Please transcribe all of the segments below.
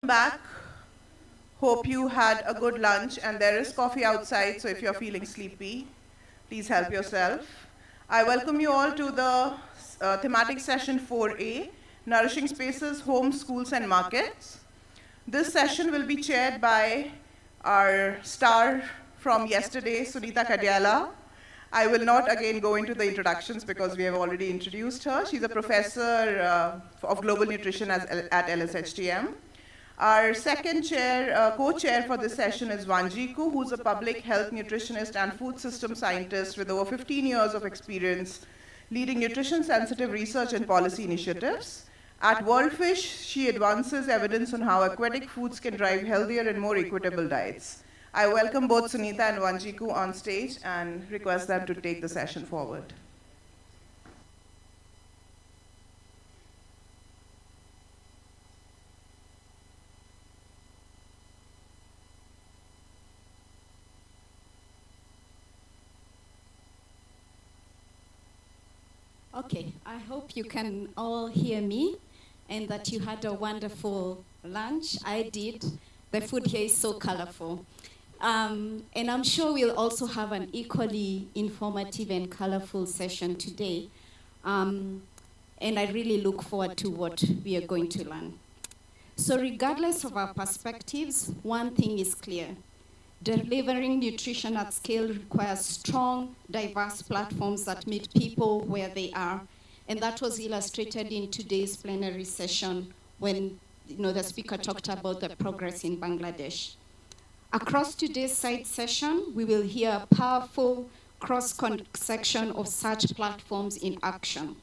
Back. Hope you had a good lunch and there is coffee outside, so if you're feeling sleepy, please help yourself. I welcome you all to the thematic session 4A, Nourishing Spaces, Homes, Schools and Markets. This session will be chaired by our star from yesterday, Sunita Kadyala. I will not again go into the introductions because we have already introduced her. She's a professor of global nutrition at LSHTM. Our second chair, co-chair for this session is Wanjiku, who's a public health nutritionist and food system scientist with over 15 years of experience leading nutrition-sensitive research and policy initiatives. At WorldFish, she advances evidence on how aquatic foods can drive healthier and more equitable diets. I welcome both Sunita and Wanjiku on stage and request them to take the session forward. Okay, I hope you can all hear me and that you had a wonderful lunch. I did. The food here is so colorful. And I'm sure we'll also have an equally informative and colorful session today. And I really look forward to what we are going to learn. So regardless of our perspectives, one thing is clear. Delivering nutrition at scale requires strong, diverse platforms that meet people where they are. And that was illustrated in today's plenary session when the speaker talked about the progress in Bangladesh. Across today's side session, we will hear a powerful cross-section of such platforms in action.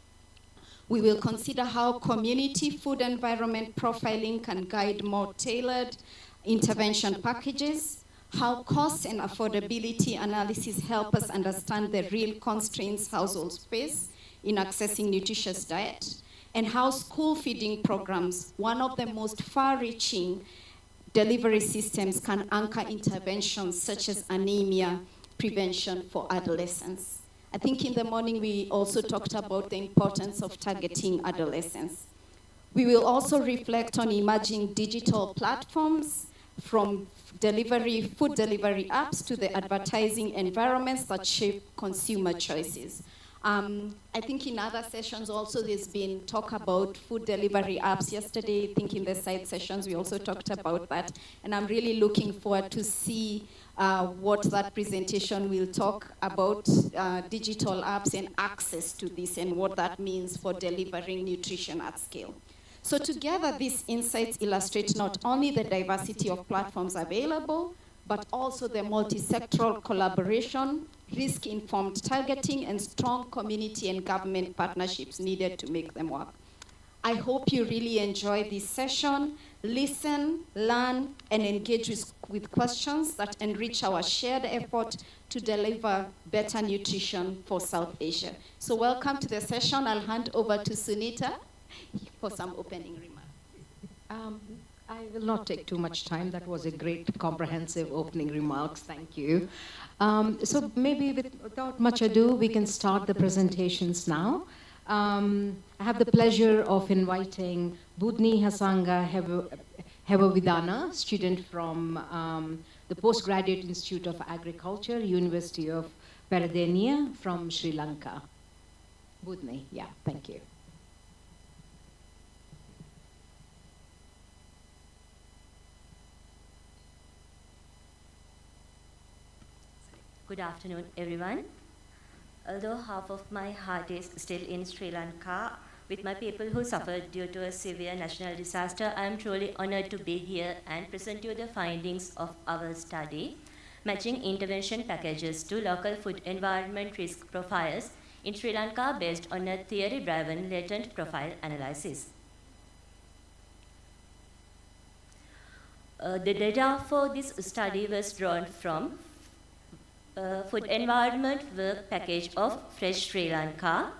We will consider how community food environment profiling can guide more tailored intervention packages, how cost and affordability analysis help us understand the real constraints households face in accessing nutritious diet, and how school feeding programs, one of the most far-reaching delivery systems, can anchor interventions such as anemia prevention for adolescents. I think in the morning we also talked about the importance of targeting adolescents. We will also reflect on emerging digital platforms, from food delivery apps to the advertising environments that shape consumer choices. I think in other sessions also there's been talk about food delivery apps. Yesterday, I think in the side sessions we also talked about that. And I'm really looking forward to see what that presentation will talk about, digital apps and access to this and what that means for delivering nutrition at scale. So together, these insights illustrate not only the diversity of platforms available, but also the multi-sectoral collaboration, risk-informed targeting, and strong community and government partnerships needed to make them work. I hope you really enjoy this session, listen, learn, and engage with questions that enrich our shared effort to deliver better nutrition for South Asia. So welcome to the session. I'll hand over to Sunita for some opening remarks. I will not take too much time. That was a great, comprehensive opening remarks. Thank you. So maybe without much ado, we can start the presentations now. I have the pleasure of inviting Budni Hasanga Hevavidana, student from the Postgraduate Institute of Agriculture, University of Peradeniya from Sri Lanka. Budni, yeah, thank you. Good afternoon, everyone. Although half of my heart is still in Sri Lanka with my people who suffered due to a severe national disaster, I am truly honored to be here and present you the findings of our study, matching intervention packages to local food environment risk profiles in Sri Lanka based on a theory-driven latent profile analysis. The data for this study was drawn from Food Environment Work Package of Fresh Sri Lanka,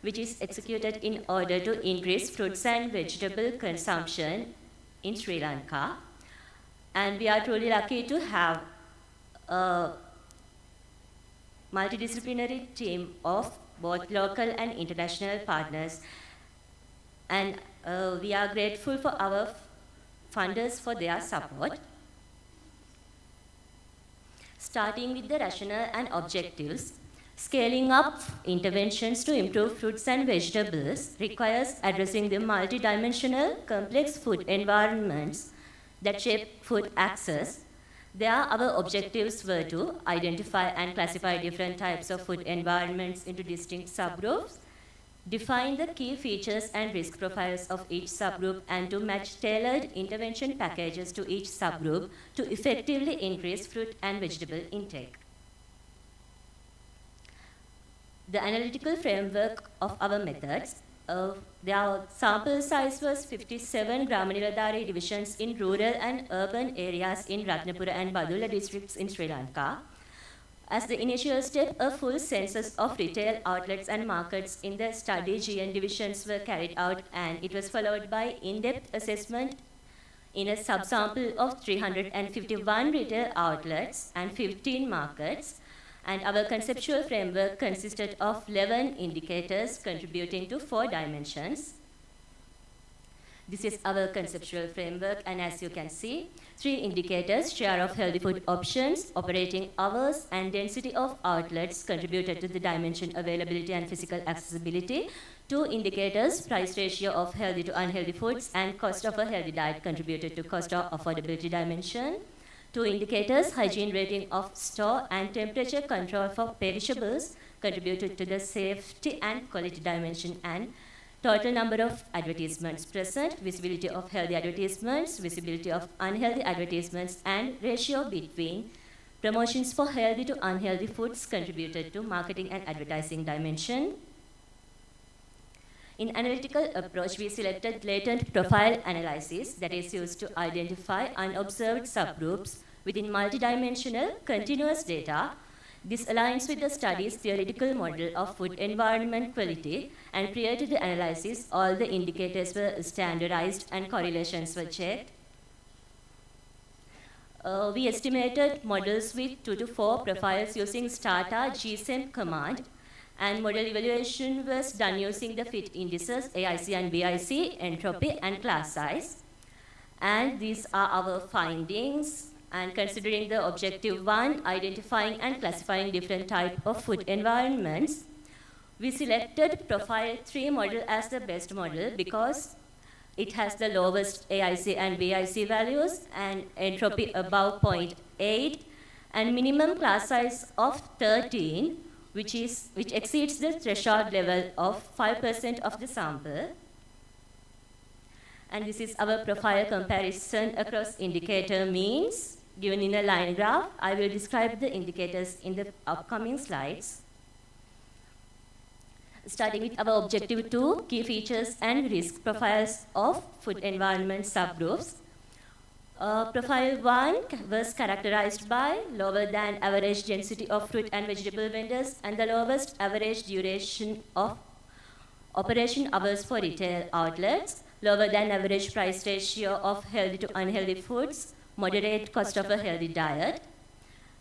which is executed in order to increase fruits and vegetable consumption in Sri Lanka. And we are truly lucky to have a multidisciplinary team of both local and international partners. And we are grateful for our funders for their support. Starting with the rationale and objectives, scaling up interventions to improve fruits and vegetables requires addressing the multidimensional, complex food environments that shape food access. There, our objectives were to identify and classify different types of food environments into distinct subgroups, define the key features and risk profiles of each subgroup, and to match tailored intervention packages to each subgroup to effectively increase fruit and vegetable intake. The analytical framework of our methods, their sample size was 57 Grama divisions in rural and urban areas in Ratnapura and Badulla districts in Sri Lanka. As the initial step, a full census of retail outlets and markets in the study GN divisions were carried out, and it was followed by in-depth assessment in a subsample of 351 retail outlets and 15 markets. And our conceptual framework consisted of 11 indicators contributing to 4 dimensions. This is our conceptual framework, and as you can see, 3 indicators: share of healthy food options, operating hours, and density of outlets contributed to the dimension availability and physical accessibility. 2 indicators: price ratio of healthy to unhealthy foods and cost of a healthy diet contributed to cost of affordability dimension. 2 indicators: hygiene rating of store and temperature control for perishables contributed to the safety and quality dimension, and total number of advertisements present, visibility of healthy advertisements, visibility of unhealthy advertisements, and ratio between promotions for healthy to unhealthy foods contributed to marketing and advertising dimension. In analytical approach, we selected latent profile analysis that is used to identify unobserved subgroups within multidimensional continuous data. This aligns with the study's theoretical model of food environment quality, and prior to the analysis, all the indicators were standardized and correlations were checked. We estimated models with 2 to 4 profiles using Starta GSEM command, and model evaluation was done using the fit indices AIC and BIC, entropy, and class size. And these are our findings. And considering the objective 1, identifying and classifying different types of food environments, we selected profile 3 model as the best model because it has the lowest AIC and BIC values and entropy above 0.8 and minimum class size of 13, which exceeds the threshold level of 5% of the sample. And this is our profile comparison across indicator means given in a line graph. I will describe the indicators in the upcoming slides. Starting with our objective 2, key features and risk profiles of food environment subgroups. Profile 1 was characterized by lower than average density of fruit and vegetable vendors and the lowest average duration of operation hours for retail outlets, lower than average price ratio of healthy to unhealthy foods, moderate cost of a healthy diet,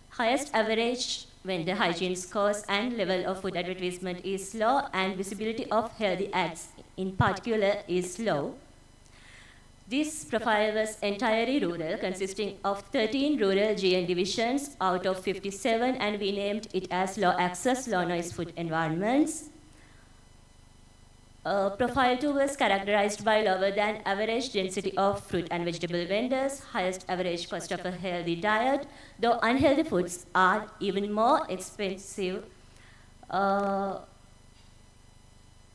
highest average vendor hygiene scores and level of food advertisement is low, and visibility of healthy ads in particular is low. This profile was entirely rural, consisting of 13 rural GN divisions out of 57, and we named it as low access, low noise food environments. Profile 2 was characterized by lower than average density of fruit and vegetable vendors, highest average cost of a healthy diet, though unhealthy foods are even more expensive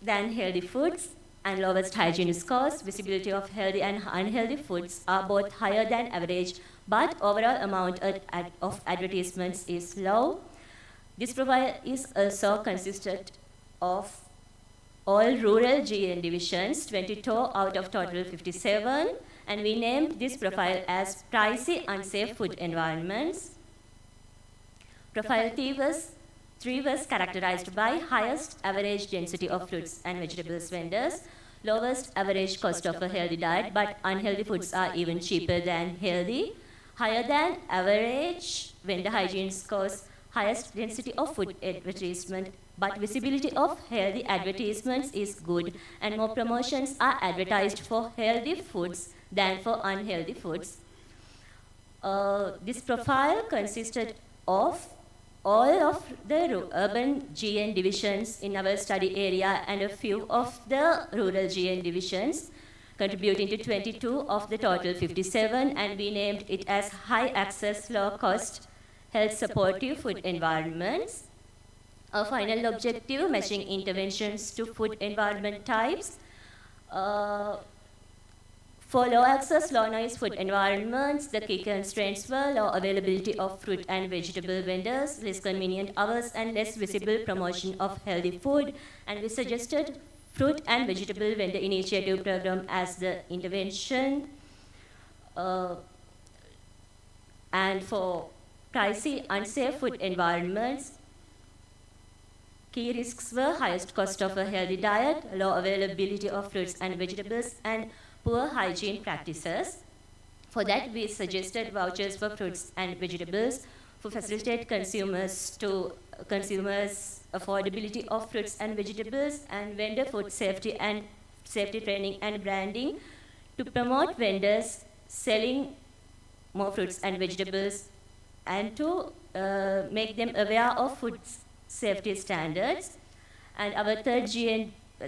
than healthy foods, and lowest hygiene scores. Visibility of healthy and unhealthy foods are both higher than average, but overall amount of advertisements is low. This profile is also consisted of all rural GN divisions, 22 out of total 57, and we named this profile as pricey unsafe food environments. Profile 3 was characterized by highest average density of fruits and vegetables vendors, lowest average cost of a healthy diet, but unhealthy foods are even cheaper than healthy, higher than average vendor hygiene scores, highest density of food advertisement, but visibility of healthy advertisements is good, and more promotions are advertised for healthy foods than for unhealthy foods. This profile consisted of all of the urban GN divisions in our study area and a few of the rural GN divisions, contributing to 22 of the total 57, and we named it as high access, low cost, health supportive food environments. Our final objective, matching interventions to food environment types. For low access, low noise food environments, the key constraints were low availability of fruit and vegetable vendors, less convenient hours, and less visible promotion of healthy food. And we suggested fruit and vegetable vendor initiative program as the intervention. And for pricey, unsafe food environments, key risks were highest cost of a healthy diet, low availability of fruits and vegetables, and poor hygiene practices. For that, we suggested vouchers for fruits and vegetables to facilitate consumers affordability of fruits and vegetables, and vendor food safety and safety training and branding to promote vendors selling more fruits and vegetables, and to make them aware of food safety standards. And our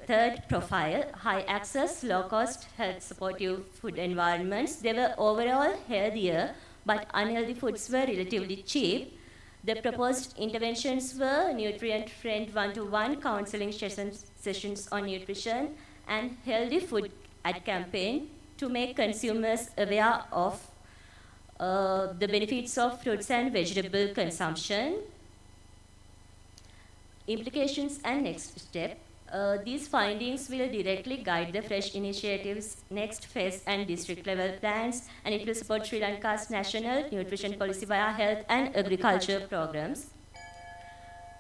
third profile, high access, low cost, health supportive food environments. They were overall healthier, but unhealthy foods were relatively cheap. The proposed interventions were nutrient friend one-to-one counseling sessions on nutrition and healthy food ad campaign to make consumers aware of the benefits of fruits and vegetable consumption. Implications and next step. These findings will directly guide the FRESH initiative's next phase and district level plans, and it will support Sri Lanka's national nutrition policy via health and agriculture programs.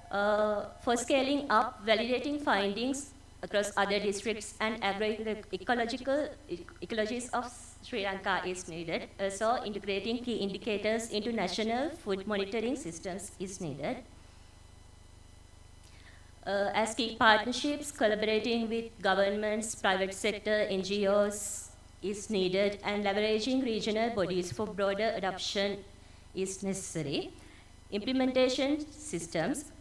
For scaling up, validating findings across other districts and ecologies of Sri Lanka is needed. Also, integrating key indicators into national food monitoring systems is needed. As key partnerships, collaborating with governments, private sector, NGOs is needed, and leveraging regional bodies for broader adoption is necessary. Implementation systems.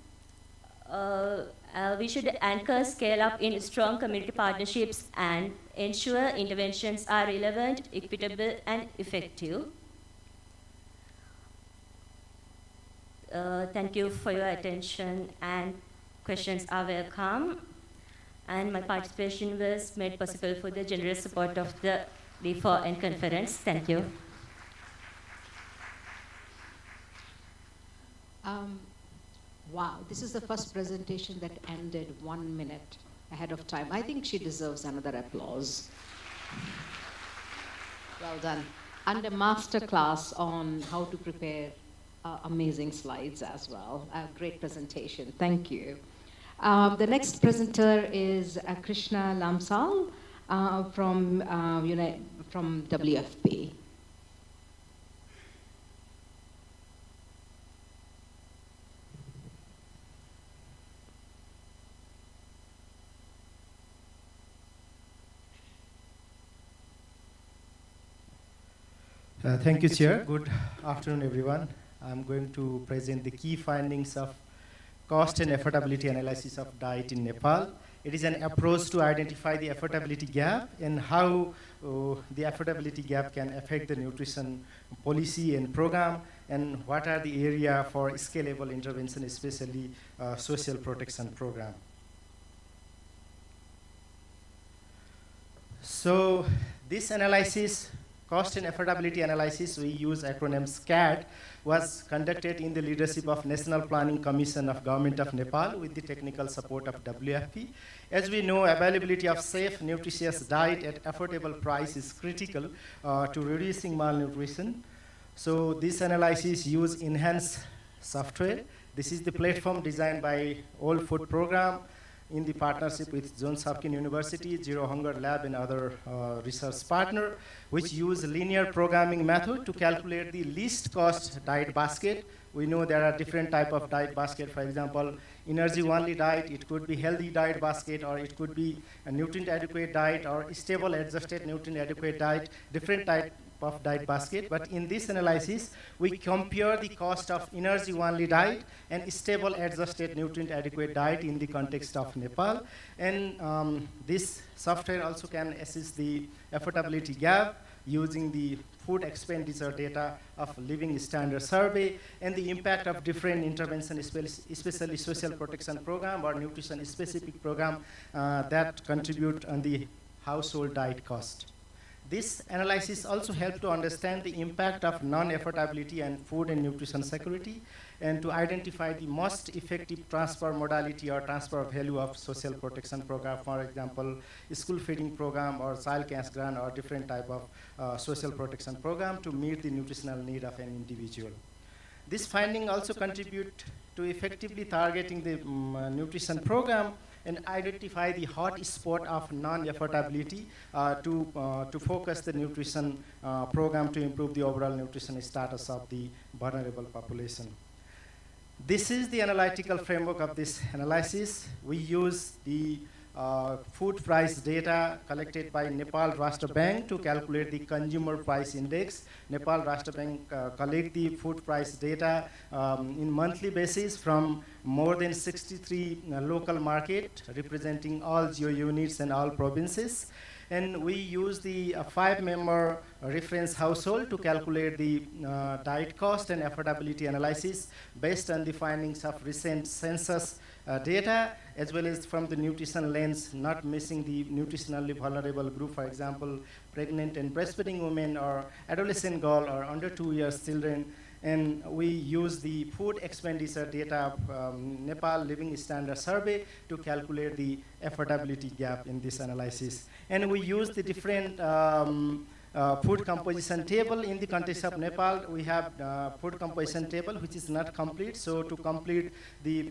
We should anchor scale up in strong community partnerships and ensure interventions are relevant, equitable, and effective. Thank you for your attention, and questions are welcome. And my participation was made possible for the generous support of the D4N conference. Thank you. Wow, this is the first presentation that ended 1 minute ahead of time. I think she deserves another applause. Well done. And a master class on how to prepare amazing slides as well. A great presentation. Thank you. The next presenter is Krishna Lamsal from WFP. Thank you, Chair. Good afternoon, everyone. I'm going to present the key findings of cost and affordability analysis of diet in Nepal. It is an approach to identify the affordability gap and how the affordability gap can affect the nutrition policy and program, and what are the area for scalable intervention, especially social protection program. So this analysis, cost and affordability analysis, we use acronym SCAD, was conducted in the leadership of National Planning Commission of Government of Nepal with the technical support of WFP. As we know, availability of safe, nutritious diet at affordable price is critical to reducing malnutrition. So this analysis uses enhanced software. This is the platform designed by All Food Program. in the partnership with Johns Hopkins University, Zero Hunger Lab, and other research partner, which use linear programming method to calculate the least cost diet basket. We know there are different type of diet basket. For example, energy only diet, it could be healthy diet basket, or it could be a nutrient adequate diet, or stable adjusted nutrient adequate diet, different type of diet basket. But in this analysis, we compare the cost of energy only diet and stable adjusted nutrient adequate diet in the context of Nepal. And this software also can assess the affordability gap using the food expenditure data of living standard survey and the impact of different intervention, especially social protection program or nutrition specific program that contribute on the household diet cost. This analysis also helps to understand the impact of non-affordability and food and nutrition security, and to identify the most effective transfer modality or transfer value of social protection program, for example, school feeding program or child cash grant or different type of social protection program to meet the nutritional need of an individual. This finding also contribute to effectively targeting the nutrition program and identify the hot spot of non-affordability to focus the nutrition program to improve the overall nutrition status of the vulnerable population. This is the analytical framework of this analysis. We use the food price data collected by Nepal Rashtra Bank to calculate the consumer price index. Nepal Rashtra Bank collect the food price data in monthly basis from more than 63 local market representing all geo units and all provinces. And we use the 5-member reference household to calculate the diet cost and affordability analysis based on the findings of recent census data, as well as from the nutrition lens, not missing the nutritionally vulnerable group, for example, pregnant and breastfeeding women or adolescent girl or under 2 years children. And we use the food expenditure data of Nepal Living Standard Survey to calculate the affordability gap in this analysis. And we use the different food composition table. In the context of Nepal, we have food composition table which is not complete. So to complete the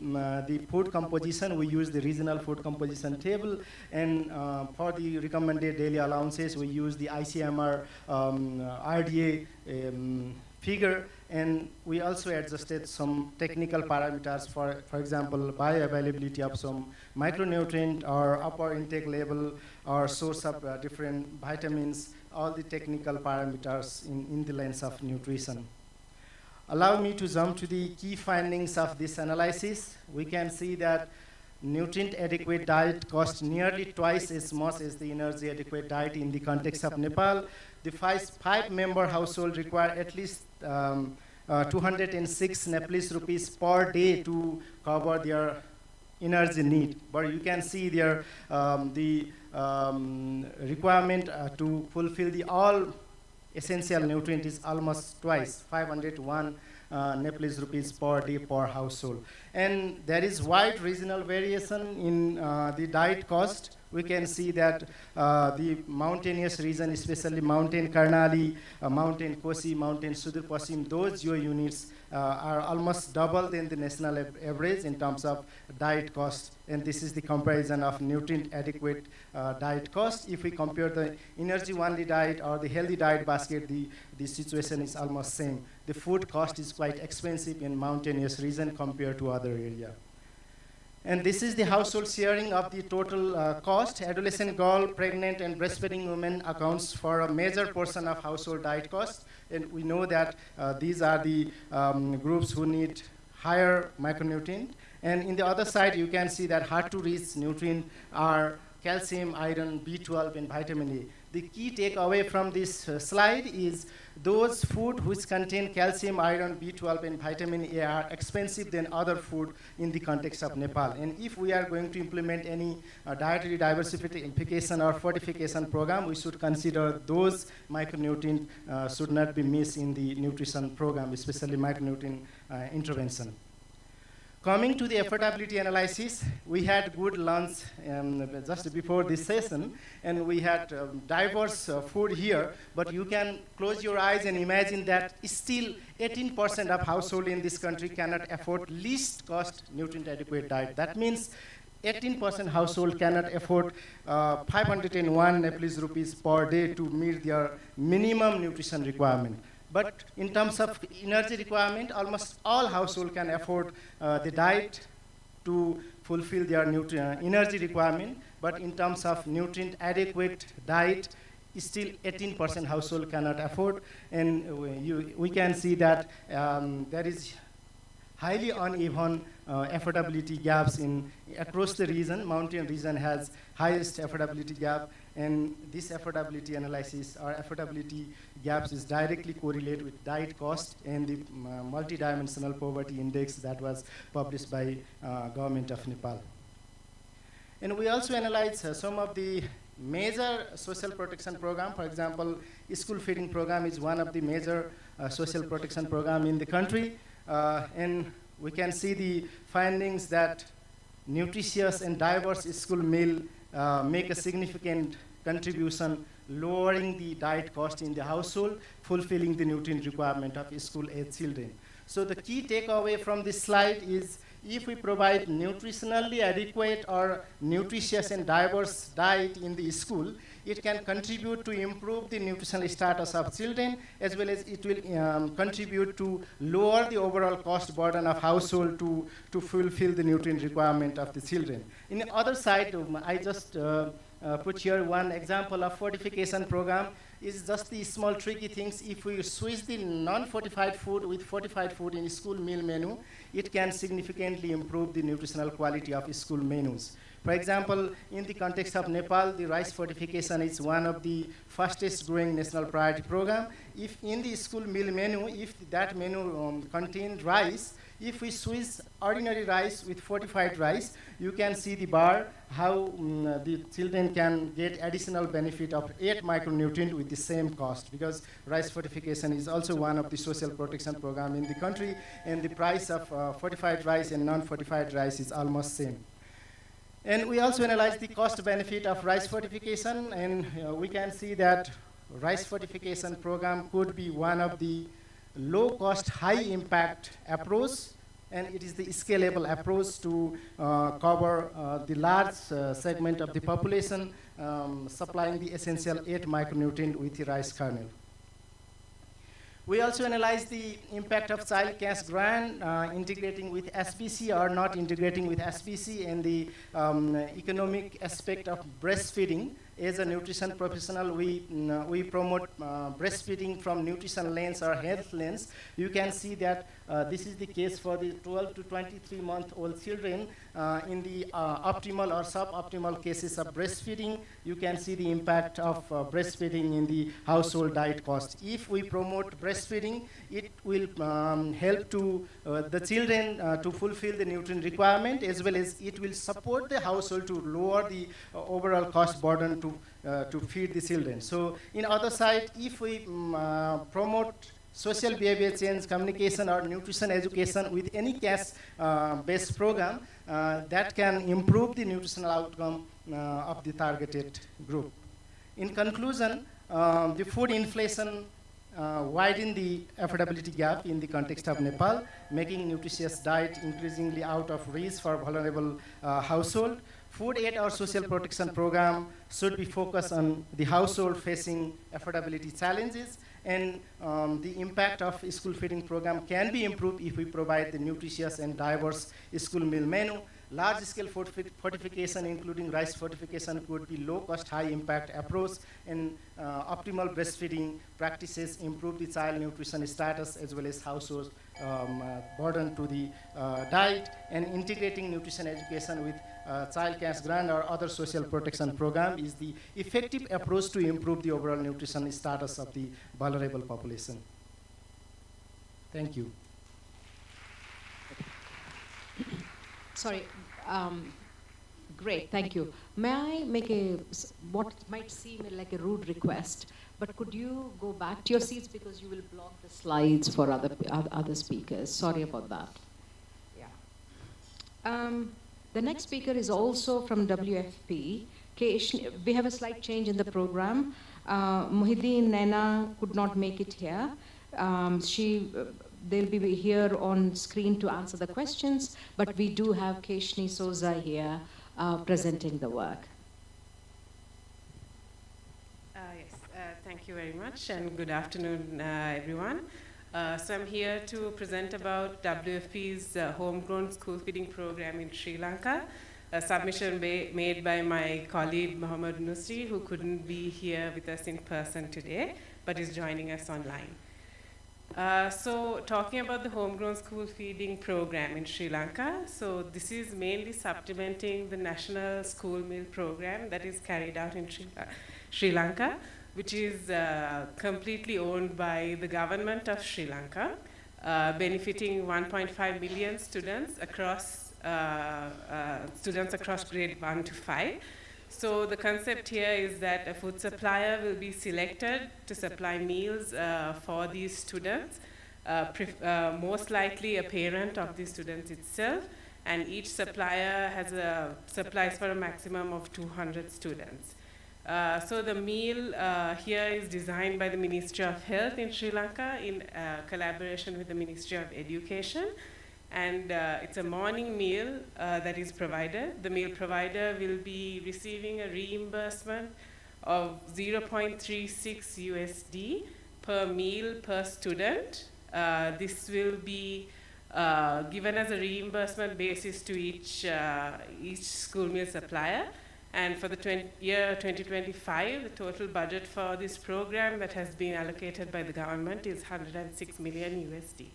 food composition, we use the regional food composition table. And for the recommended daily allowances, we use the ICMR RDA figure. And we also adjusted some technical parameters, for example, bioavailability of some micronutrient or upper intake level or source of different vitamins, all the technical parameters in the lens of nutrition. Allow me to jump to the key findings of this analysis. We can see that nutrient adequate diet costs nearly twice as much as the energy adequate diet in the context of Nepal. The 5-member household require at least 206 Nepalese rupees per day to cover their energy need. But you can see there the requirement to fulfill the all essential nutrient is almost twice, 501 Nepalese rupees per day per household. And there is wide regional variation in the diet cost. We can see that the mountainous region, especially Mountain Karnali, Mountain Kosi, Mountain Sudur Pasim, those geo units are almost double than the national average in terms of diet cost. And this is the comparison of nutrient adequate diet cost. If we compare the energy only diet or the healthy diet basket, the situation is almost same. The food cost is quite expensive in mountainous region compared to other area. And this is the household sharing of the total cost. Adolescent girl, pregnant, and breastfeeding women accounts for a major portion of household diet cost. And we know that these are the groups who need higher micronutrient. And in the other side, you can see that hard to reach nutrient are calcium, iron, B12, and vitamin A. The key takeaway from this slide is those food which contain calcium, iron, B12, and vitamin A are expensive than other food in the context of Nepal. And if we are going to implement any dietary diversification or fortification program, we should consider those micronutrients should not be missed in the nutrition program, especially micronutrient intervention. Coming to the affordability analysis, we had good lunch just before this session, and we had diverse food here, but you can close your eyes and imagine that still 18% of households in this country cannot afford least cost nutrient adequate diet. That means 18% household cannot afford 501 Nepalese rupees per day to meet their minimum nutrition requirement. But in terms of energy requirement, almost all households can afford the diet to fulfill their energy requirement. But in terms of nutrient adequate diet, still 18% household cannot afford. And we can see that there is highly uneven affordability gaps across the region. Mountain region has highest affordability gap, and this affordability analysis or affordability gaps is directly correlated with diet cost and the multidimensional poverty index that was published by government of Nepal. And we also analyze some of the major social protection program. For example, school feeding program is one of the major social protection program in the country. And we can see the findings that nutritious and diverse school meal make a significant contribution, lowering the diet cost in the household, fulfilling the nutrient requirement of school-age children. So the key takeaway from this slide is, if we provide nutritionally adequate or nutritious and diverse diet in the school, it can contribute to improve the nutritional status of children, as well as it will contribute to lower the overall cost burden of household to fulfill the nutrient requirement of the children. In the other side, I just put here one example of fortification program. Is just the small tricky things. If we switch the non-fortified food with fortified food in school meal menu, it can significantly improve the nutritional quality of school menus. For example, in the context of Nepal, the rice fortification is one of the fastest growing national priority program. If in the school meal menu, if that menu contains rice, if we switch ordinary rice with fortified rice, you can see the bar how the children can get additional benefit of 8 micronutrient with the same cost, because rice fortification is also one of the social protection program in the country, and the price of fortified rice and non-fortified rice is almost same. And we also analyze the cost benefit of rice fortification, and we can see that rice fortification program could be one of the low cost, high impact approach, and it is the scalable approach to cover the large segment of the population, supplying the essential 8 micronutrient with the rice kernel. We also analyze the impact of child cash grant, integrating with SPC or not integrating with SPC, and the economic aspect of breastfeeding. As a nutrition professional, we promote breastfeeding from nutrition lens or health lens. You can see that this is the case for the 12 to 23-month-old children. In the optimal or suboptimal cases of breastfeeding, you can see the impact of breastfeeding in the household diet cost. If we promote breastfeeding, it will help to the children to fulfill the nutrient requirement, as well as it will support the household to lower the overall cost burden to feed the children. So in other side, if we promote social behavior change, communication, or nutrition education with any cash-based program, that can improve the nutritional outcome of the targeted group. In conclusion, the food inflation widen the affordability gap in the context of Nepal, making nutritious diet increasingly out of reach for vulnerable household. Food aid or social protection program should be focused on the household facing affordability challenges, and the impact of school feeding program can be improved if we provide the nutritious and diverse school meal menu. Large-scale fortification, including rice fortification, could be low-cost, high-impact approach, and optimal breastfeeding practices improve the child nutrition status as well as household burden to the diet, and integrating nutrition education with child cash grant or other social protection program is the effective approach to improve the overall nutrition status of the vulnerable population. Thank you. Sorry. Great, thank you. May I make what might seem like a rude request, but could you go back to your seats, because you will block the slides for other speakers. Sorry about that. Yeah. The next speaker is also from WFP. We have a slight change in the program. Mohideen Naina could not make it here. They'll be here on screen to answer the questions, but we do have Keshni Souza here presenting the work. Yes, thank you very much, and good afternoon, everyone. So I'm here to present about WFP's homegrown school feeding program in Sri Lanka, a submission made by my colleague Mohammed Nusri, who couldn't be here with us in person today, but is joining us online. So talking about the homegrown school feeding program in Sri Lanka, so this is mainly supplementing the national school meal program that is carried out in Sri Lanka, which is completely owned by the government of Sri Lanka, benefiting 1.5 million students across grade 1 to 5. So the concept here is that a food supplier will be selected to supply meals for these students, most likely a parent of the students itself, and each supplier has supplies for a maximum of 200 students. So the meal here is designed by the Ministry of Health in Sri Lanka in collaboration with the Ministry of Education. And it's a morning meal that is provided. The meal provider will be receiving a reimbursement of 0.36 USD per meal per student. This will be given as a reimbursement basis to each school meal supplier. And for the year 2025, the total budget for this program that has been allocated by the government is 106 million USD.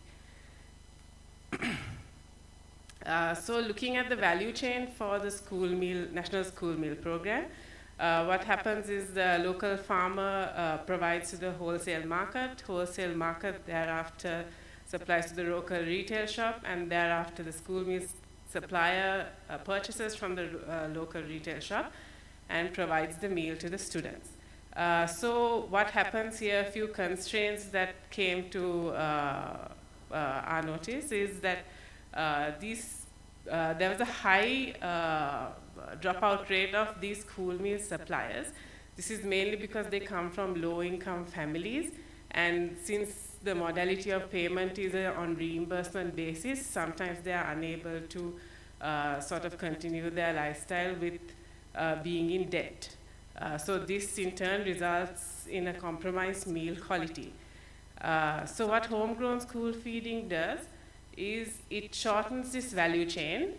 So looking at the value chain for the national school meal program, what happens is the local farmer provides to the wholesale market thereafter supplies to the local retail shop, and thereafter the school meal supplier purchases from the local retail shop and provides the meal to the students. So what happens here, a few constraints that came to our notice is that there was a high dropout rate of these school meal suppliers. This is mainly because they come from low-income families, and since the modality of payment is on reimbursement basis, sometimes they are unable to sort of continue their lifestyle with being in debt. So this in turn results in a compromised meal quality. So what homegrown school feeding does is it shortens this value chain,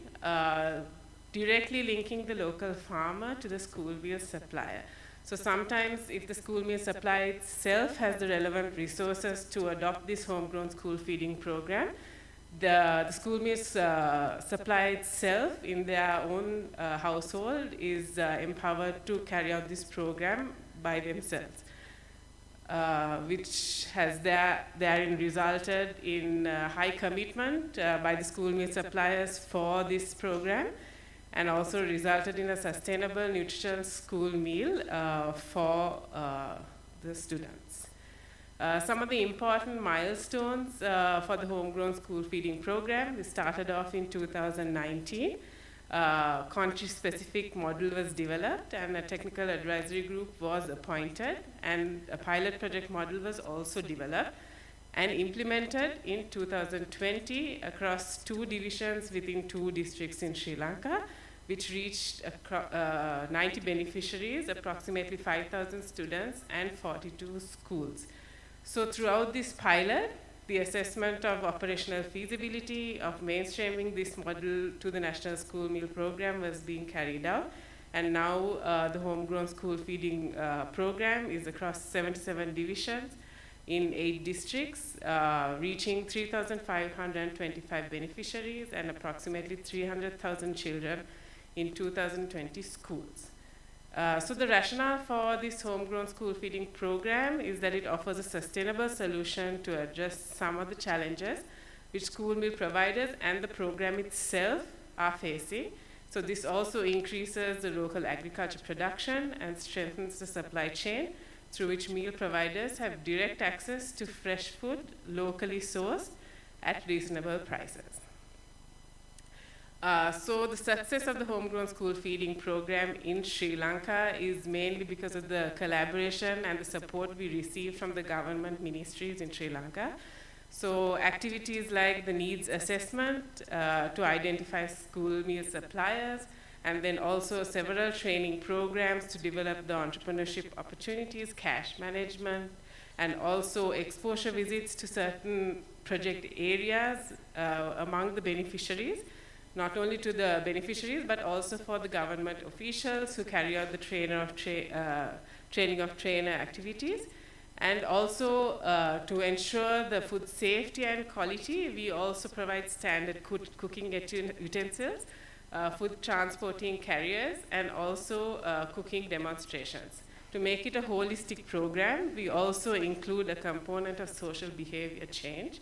directly linking the local farmer to the school meal supplier. So sometimes if the school meal supplier itself has the relevant resources to adopt this homegrown school feeding program, the school meal supplier itself in their own household is empowered to carry out this program by themselves. Which has therein resulted in high commitment by the school meal suppliers for this program, and also resulted in a sustainable nutritious school meal for the students. Some of the important milestones for the homegrown school feeding program, we started off in 2019. Country-specific model was developed, and a technical advisory group was appointed, and a pilot project model was also developed and implemented in 2020 across 2 divisions within 2 districts in Sri Lanka, which reached 90 beneficiaries, approximately 5,000 students, and 42 schools. So throughout this pilot, the assessment of operational feasibility of mainstreaming this model to the National School Meal Program was being carried out. And now the homegrown school feeding program is across 77 divisions in 8 districts, reaching 3,525 beneficiaries and approximately 300,000 children in 2020 schools. So the rationale for this homegrown school feeding program is that it offers a sustainable solution to address some of the challenges which school meal providers and the program itself are facing. So this also increases the local agriculture production and strengthens the supply chain through which meal providers have direct access to fresh food locally sourced at reasonable prices. So the success of the homegrown school feeding program in Sri Lanka is mainly because of the collaboration and the support we receive from the government ministries in Sri Lanka. So activities like the needs assessment to identify school meal suppliers and then also several training programs to develop the entrepreneurship opportunities, cash management, and also exposure visits to certain project areas among the beneficiaries, not only to the beneficiaries, but also for the government officials who carry out the training of trainer activities. And also to ensure the food safety and quality, we also provide standard cooking utensils, food transporting carriers, and also cooking demonstrations. To make it a holistic program, we also include a component of social behavior change.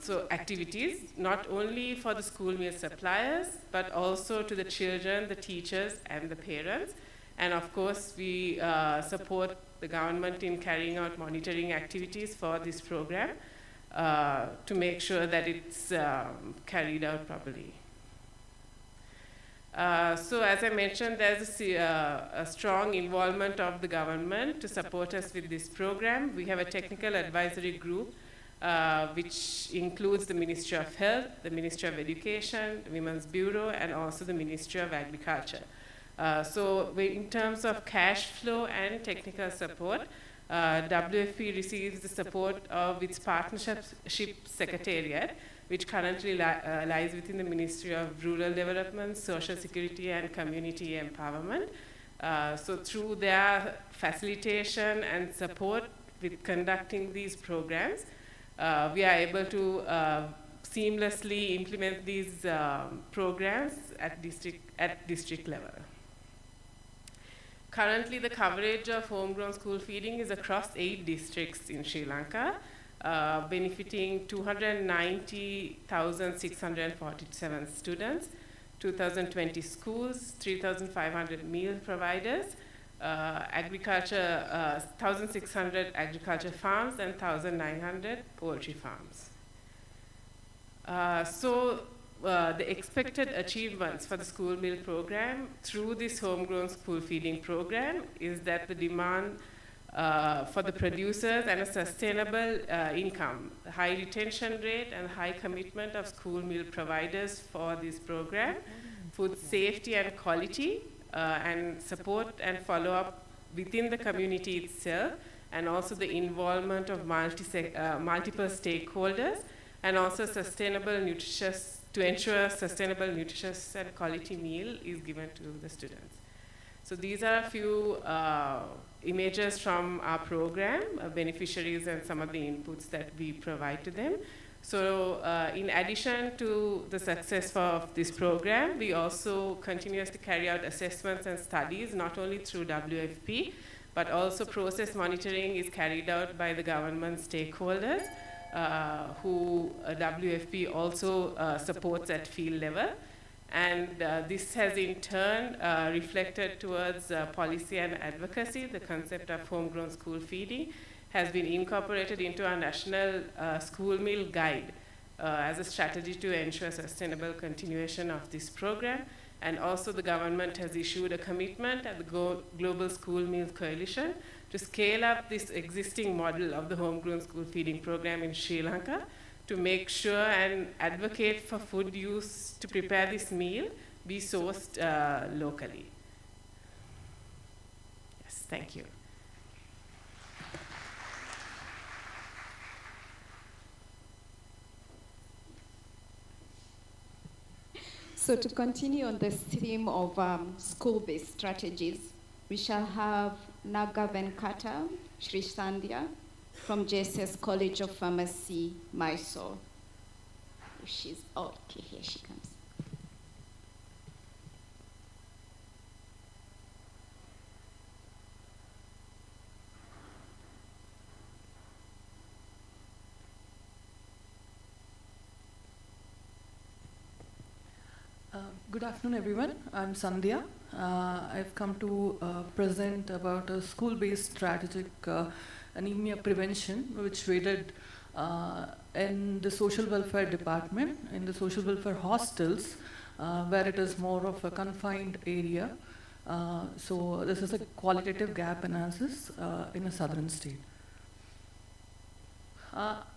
So activities, not only for the school meal suppliers, but also to the children, the teachers, and the parents. And of course, we support the government in carrying out monitoring activities for this program to make sure that it's carried out properly. So as I mentioned, there's a strong involvement of the government to support us with this program. We have a technical advisory group which includes the Ministry of Health, the Ministry of Education, the Women's Bureau, and also the Ministry of Agriculture. So in terms of cash flow and technical support, WFP receives the support of its partnership secretariat, which currently lies within the Ministry of Rural Development, Social Security, and Community Empowerment. So through their facilitation and support with conducting these programs, we are able to seamlessly implement these programs at district level. Currently, the coverage of homegrown school feeding is across 8 districts in Sri Lanka, benefiting 290,647 students, 2,020 schools, 3,500 meal providers, 1,600 agriculture farms, and 1,900 poultry farms. The expected achievements for the school meal program through this homegrown school feeding program is that the demand for the producers and a sustainable income, high retention rate and high commitment of school meal providers for this program, food safety and quality, and support and follow-up within the community itself, and also the involvement of multiple stakeholders, and also sustainable nutritious, to ensure sustainable, nutritious, and quality meal is given to the students. So these are a few images from our program, beneficiaries, and some of the inputs that we provide to them. So in addition to the success of this program, we also continuously carry out assessments and studies, not only through WFP, but also process monitoring is carried out by the government stakeholders, who WFP also supports at field level. And this has in turn reflected towards policy and advocacy. The concept of homegrown school feeding has been incorporated into our national school meal guide as a strategy to ensure sustainable continuation of this program. And also the government has issued a commitment at the Global School Meals Coalition to scale up this existing model of the homegrown school feeding program in Sri Lanka to make sure and advocate for food use to prepare this meal be sourced locally. Yes, thank you. So to continue on this theme of school-based strategies, we shall have Naga Venkata Shri Sandhya from JSS College of Pharmacy, Mysore. She's, okay, here she comes. Good afternoon, everyone. I'm Sandhya. I've come to present about a school-based strategic anemia prevention, which we did in the social welfare department, in the social welfare hostels, where it is more of a confined area. So this is a qualitative gap analysis in a southern state.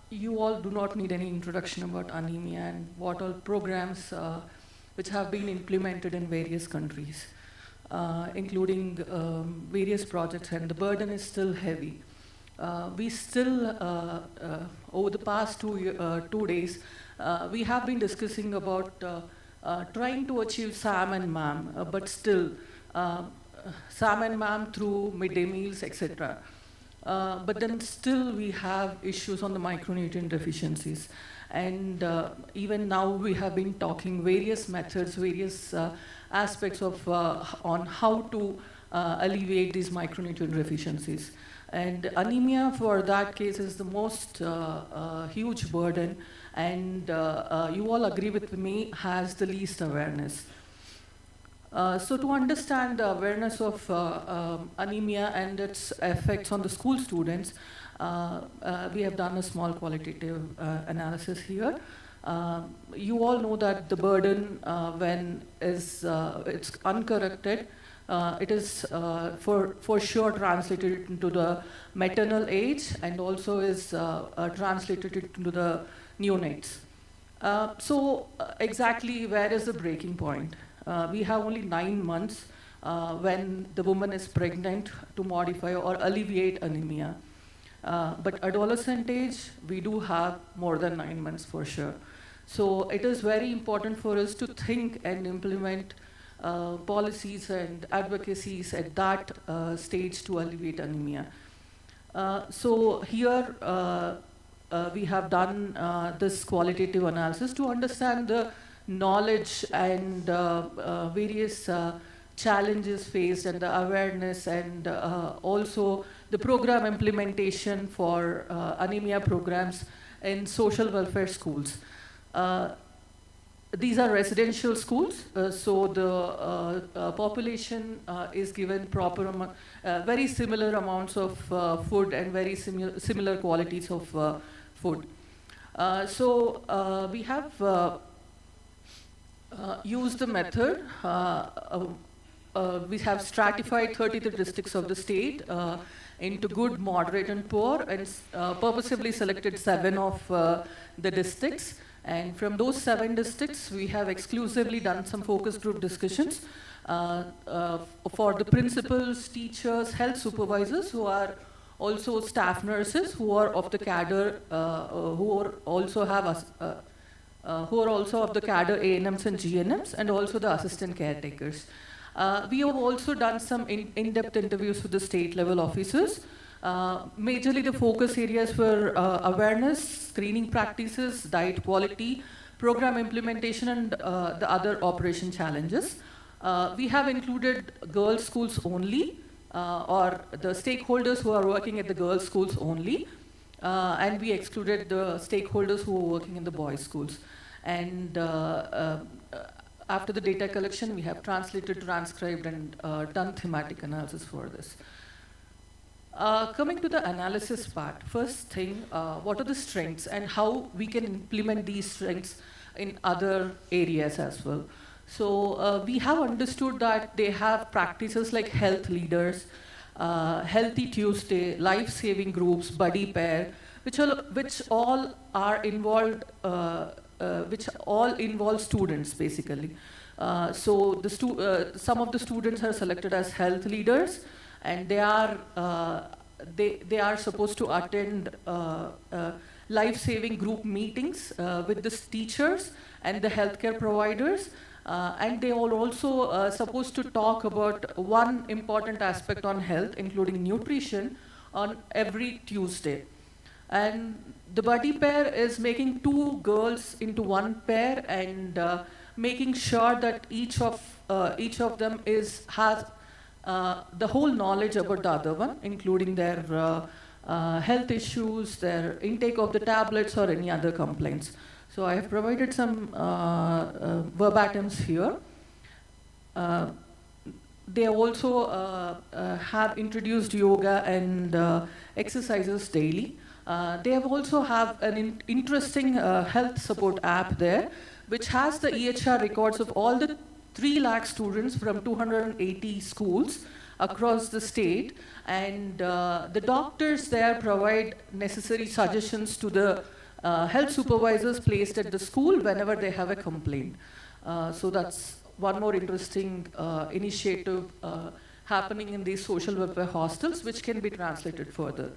You all do not need any introduction about anemia and what all programs which have been implemented in various countries, including various projects, and the burden is still heavy. We still, over the past 2 days, we have been discussing about trying to achieve SAM and MAM, but still, SAM and MAM through midday meals, etc. But then still we have issues on the micronutrient deficiencies. And even now we have been talking various methods, various aspects of on how to alleviate these micronutrient deficiencies. And anemia for that case is the most huge burden, and you all agree with me, has the least awareness. So to understand the awareness of anemia and its effects on the school students, we have done a small qualitative analysis here. You all know that the burden, when it's uncorrected, it is for sure translated into the maternal age, and also is translated into the neonates. So exactly where is the breaking point? We have only 9 months when the woman is pregnant to modify or alleviate anemia. But adolescent age, we do have more than 9 months for sure. So it is very important for us to think and implement policies and advocacies at that stage to alleviate anemia. So here we have done this qualitative analysis to understand the knowledge and various challenges faced, and the awareness, and also the program implementation for anemia programs in social welfare schools. These are residential schools, so the population is given proper, very similar amounts of food and very similar qualities of food. So we have used the method. We have stratified 33 districts of the state into good, moderate, and poor, and purposefully selected 7 of the districts. And from those 7 districts, we have exclusively done some focus group discussions for the principals, teachers, health supervisors, who are also staff nurses, who are of the cadre, who are also of the cadre ANMs and GNMs, and also the assistant caretakers. We have also done some in-depth interviews with the state level officers. Majorly the focus areas were awareness, screening practices, diet quality, program implementation, and the other operation challenges. We have included girls' schools only, or the stakeholders who are working at the girls' schools only, and we excluded the stakeholders who are working in the boys' schools. And after the data collection, we have translated, transcribed, and done thematic analysis for this. Coming to the analysis part, first thing, what are the strengths and how we can implement these strengths in other areas as well. So we have understood that they have practices like health leaders, Healthy Tuesday, life-saving groups, buddy pair, which all are involved, which all involve students basically. So the some of the students are selected as health leaders, and they are supposed to attend life-saving group meetings with the teachers and the healthcare providers, and they are also supposed to talk about one important aspect on health, including nutrition, on every Tuesday. And the buddy pair is making 2 girls into 1 pair, and making sure that each of them has the whole knowledge about the other one, including their health issues, their intake of the tablets, or any other complaints. So I have provided some verbatims here. They also have introduced yoga and exercises daily. They have also have an interesting health support app there, which has the EHR records of all the 3 lakh students from 280 schools across the state, and the doctors there provide necessary suggestions to the health supervisors placed at the school whenever they have a complaint. So that's one more interesting initiative happening in these social welfare hostels, which can be translated further.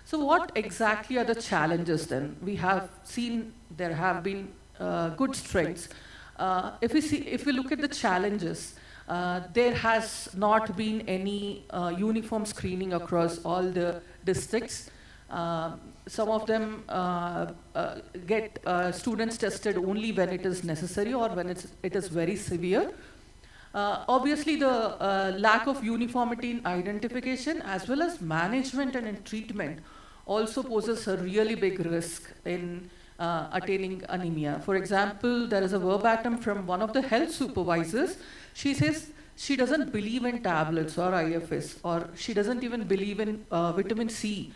So what exactly are the challenges then? We have seen there have been good strengths. If we look at the challenges, there has not been any uniform screening across all the districts. Some of them get students tested only when it is necessary or when it is very severe. Obviously, the lack of uniformity in identification as well as management and in treatment also poses a really big risk in attaining anemia. For example, there is a verbatim from one of the health supervisors. She says she doesn't believe in tablets or IFS, or she doesn't even believe in vitamin C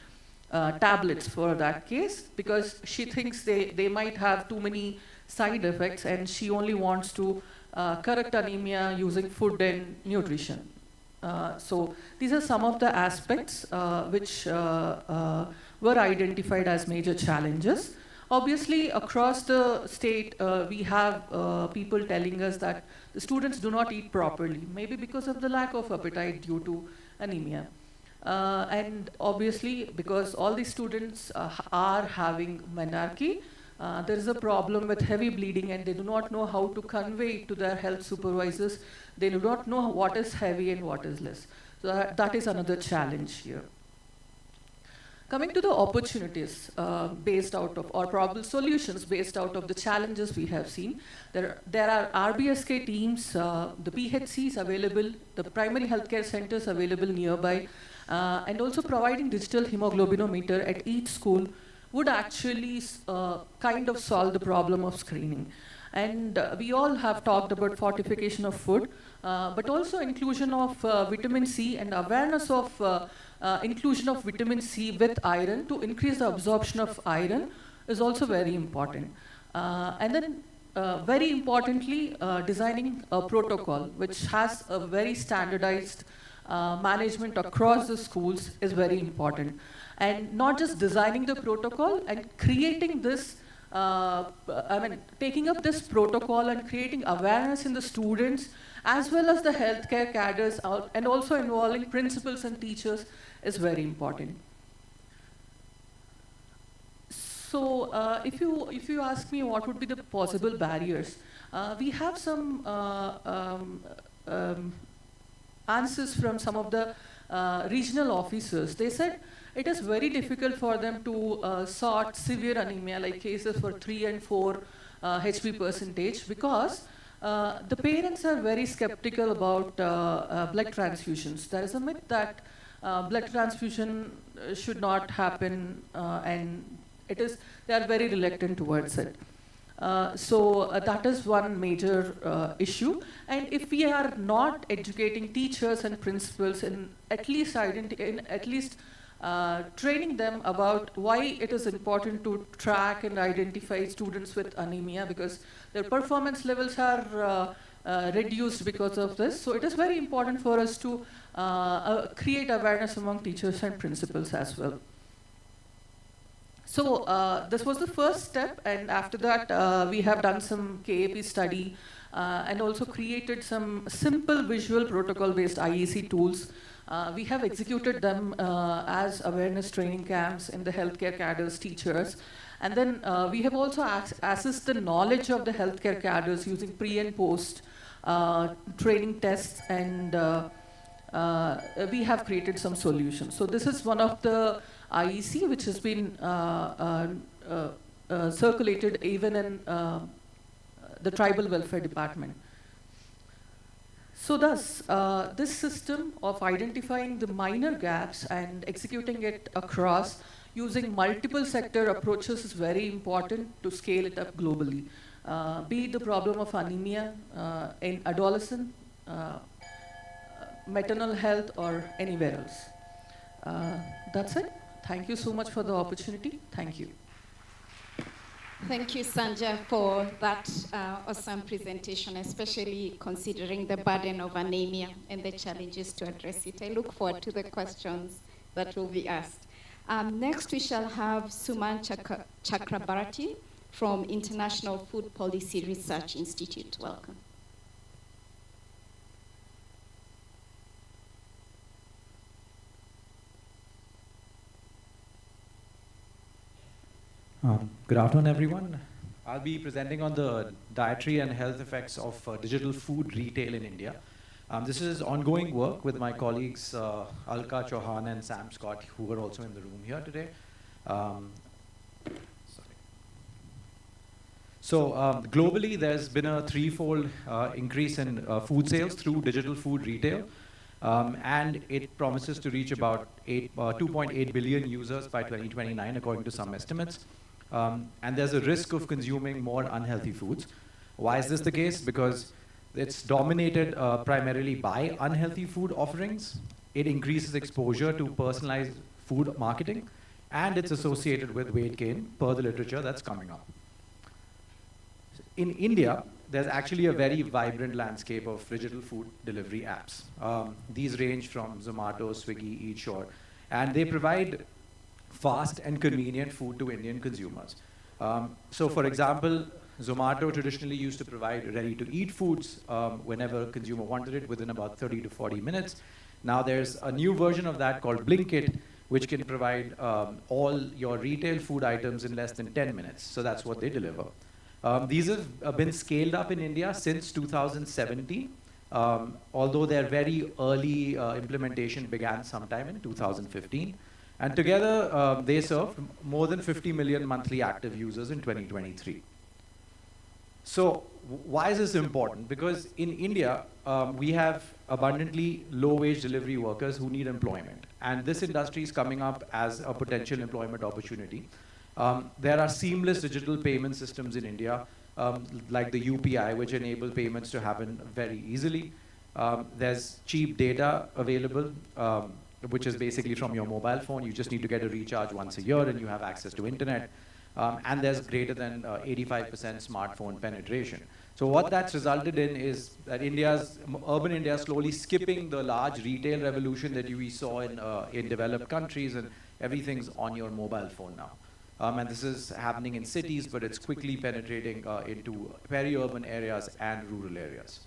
tablets for that case, because she thinks they might have too many side effects, and she only wants to correct anemia using food and nutrition. So these are some of the aspects which were identified as major challenges. Obviously, across the state, we have people telling us that the students do not eat properly, maybe because of the lack of appetite due to anemia. And obviously, because all these students are having menarche, there is a problem with heavy bleeding, and they do not know how to convey it to their health supervisors. They do not know what is heavy and what is less. So that is another challenge here. Coming to the opportunities based out of, or probable solutions based out of the challenges we have seen, there are RBSK teams, the PHCs available, the primary healthcare centers available nearby, and also providing digital hemoglobinometer at each school would actually kind of solve the problem of screening. And we all have talked about fortification of food, but also inclusion of vitamin C and awareness of inclusion of vitamin C with iron to increase the absorption of iron is also very important. And then very importantly, designing a protocol which has a very standardized management across the schools is very important. And not just designing the protocol and creating this, taking up this protocol and creating awareness in the students as well as the healthcare cadres out, and also involving principals and teachers is very important. So if you ask me what would be the possible barriers, we have some answers from some of the regional officers. They said it is very difficult for them to sort severe anemia, like cases for 3 and 4 HB percentage, because the parents are very skeptical about blood transfusions. There is a myth that blood transfusion should not happen, and they are very reluctant towards it. So that is one major issue. And if we are not educating teachers and principals in at least training them about why it is important to track and identify students with anemia, because their performance levels are reduced because of this. So it is very important for us to create awareness among teachers and principals as well. So this was the first step, and after that we have done some KAP study and also created some simple visual protocol-based IEC tools. We have executed them as awareness training camps in the healthcare cadres, teachers. And then we have also assessed the knowledge of the healthcare cadres using pre and post training tests, and we have created some solutions. So this is one of the IEC which has been circulated even in the Tribal Welfare Department. So thus, this system of identifying the minor gaps and executing it across using multiple sector approaches is very important to scale it up globally. Be it the problem of anemia in adolescent, maternal health, or anywhere else. That's it. Thank you so much for the opportunity. Thank you. Thank you, Sanja, for that awesome presentation, especially considering the burden of anemia and the challenges to address it. I look forward to the questions that will be asked. Next, we shall have Suman Chakrabarti from International Food Policy Research Institute. Welcome. Good afternoon, everyone. I'll be presenting on the dietary and health effects of digital food retail in India. This is ongoing work with my colleagues Alka Chauhan and Sam Scott, who are also in the room here today. Globally, there's been a threefold increase in food sales through digital food retail. And it promises to reach about 2.8 billion users by 2029, according to some estimates. And there's a risk of consuming more unhealthy foods. Why is this the case? Because it's dominated primarily by unhealthy food offerings. It increases exposure to personalized food marketing, and it's associated with weight gain, per the literature that's coming up. In India, there's actually a very vibrant landscape of digital food delivery apps. These range from Zomato, Swiggy, Eat Sure, and they provide fast and convenient food to Indian consumers. So for example, Zomato traditionally used to provide ready-to-eat foods whenever a consumer wanted it within about 30 to 40 minutes. Now there's a new version of that called Blinkit, which can provide all your retail food items in less than 10 minutes. So that's what they deliver. These have been scaled up in India since 2017, although their very early implementation began sometime in 2015. And together, they served more than 50 million monthly active users in 2023. So why is this important? Because in India, we have abundantly low-wage delivery workers who need employment. And this industry is coming up as a potential employment opportunity. There are seamless digital payment systems in India, like the UPI, which enable payments to happen very easily. There's cheap data available, which is basically from your mobile phone. You just need to get a recharge once a year, and you have access to internet. And there's greater than 85% smartphone penetration. So what that's resulted in is that urban India is slowly skipping the large retail revolution that we saw in developed countries, and everything's on your mobile phone now. And this is happening in cities, but it's quickly penetrating into peri-urban areas and rural areas.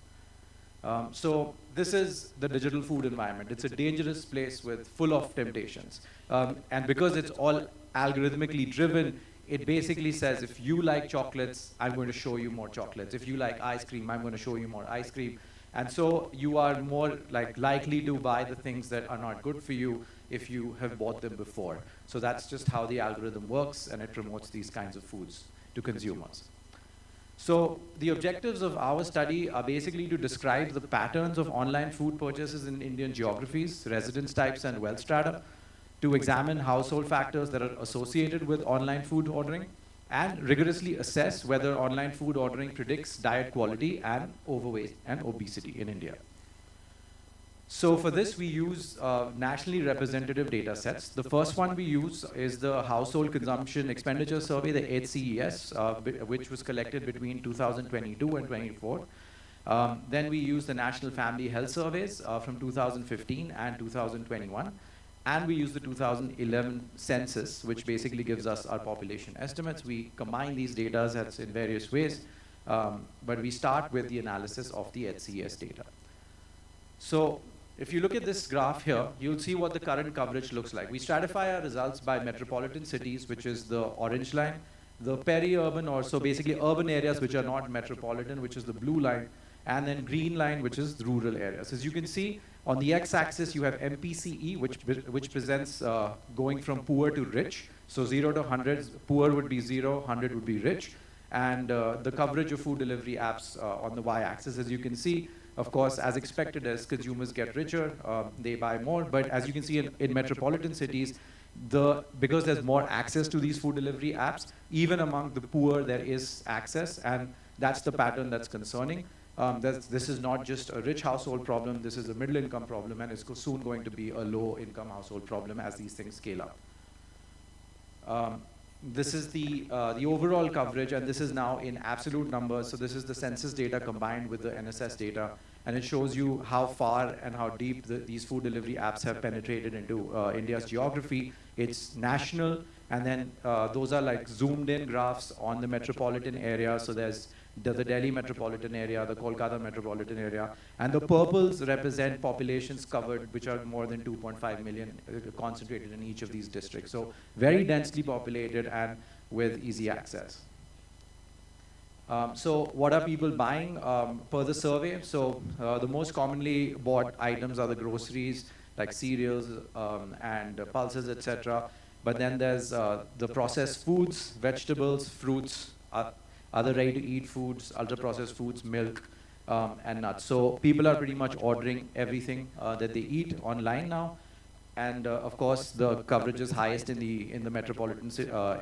So this is the digital food environment. It's a dangerous place full of temptations. And because it's all algorithmically driven, it basically says, if you like chocolates, I'm going to show you more chocolates. If you like ice cream, I'm going to show you more ice cream. And so you are more likely to buy the things that are not good for you if you have bought them before. So that's just how the algorithm works, and it promotes these kinds of foods to consumers. So the objectives of our study are basically to describe the patterns of online food purchases in Indian geographies, residence types, and wealth strata, to examine household factors that are associated with online food ordering, and rigorously assess whether online food ordering predicts diet quality and overweight and obesity in India. So for this, we use nationally representative data sets. The first one we use is the Household Consumption Expenditure Survey, the HCES, which was collected between 2022 and 24. Then we use the National Family Health Surveys from 2015 and 2021. And we use the 2011 census, which basically gives us our population estimates. We combine these data sets in various ways, but we start with the analysis of the HCES data. So if you look at this graph here, you'll see what the current coverage looks like. We stratify our results by metropolitan cities, which is the orange line, the peri-urban, or so basically urban areas which are not metropolitan, which is the blue line, and then green line, which is the rural areas. As you can see, on the x-axis, you have MPCE, which presents going from poor to rich. So 0 to 100, poor would be 0, 100 would be rich. And the coverage of food delivery apps on the y-axis, as you can see, of course, as expected, as consumers get richer, they buy more. But as you can see in metropolitan cities, because there's more access to these food delivery apps, even among the poor, there is access. And that's the pattern that's concerning. This is not just a rich household problem, this is a middle income problem, and it's soon going to be a low income household problem as these things scale up. This is the overall coverage, and this is now in absolute numbers. So this is the census data combined with the NSS data, and it shows you how far and how deep these food delivery apps have penetrated into India's geography. It's national, And then those are like zoomed in graphs on the metropolitan area. So there's the Delhi metropolitan area, the Kolkata metropolitan area. And the purples represent populations covered, which are more than 2.5 million concentrated in each of these districts. So very densely populated and with easy access. So what are people buying per the survey? So the most commonly bought items are the groceries, like cereals and pulses, etc. But then there's the processed foods, vegetables, fruits, other ready-to-eat foods, ultra-processed foods, milk, and nuts. So people are pretty much ordering everything that they eat online now. And of course, the coverage is highest in the metropolitan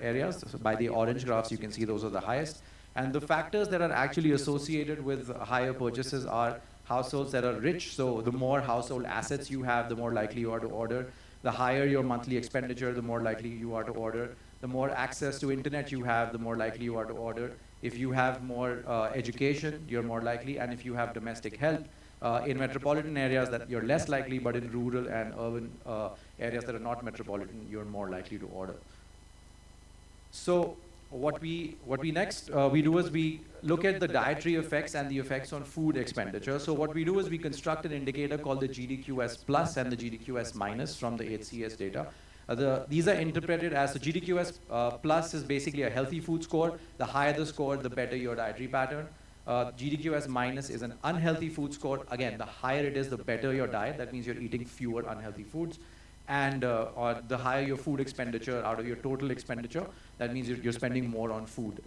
areas. So by the orange graphs, you can see those are the highest. And the factors that are actually associated with higher purchases are households that are rich. So the more household assets you have, the more likely you are to order. The higher your monthly expenditure, the more likely you are to order. The more access to internet you have, the more likely you are to order. If you have more education, you're more likely. And if you have domestic help, in metropolitan areas that you're less likely, but in rural and urban areas that are not metropolitan, you're more likely to order. So what we next we do is we look at the dietary effects and the effects on food expenditure. So what we do is we construct an indicator called the GDQS plus and the GDQS minus from the HCS data. These are interpreted as the GDQS plus is basically a healthy food score. The higher the score, the better your dietary pattern. GDQS minus is an unhealthy food score. Again, the higher it is, the better your diet. That means you're eating fewer unhealthy foods. And or the higher your food expenditure out of your total expenditure, that means you're spending more on food.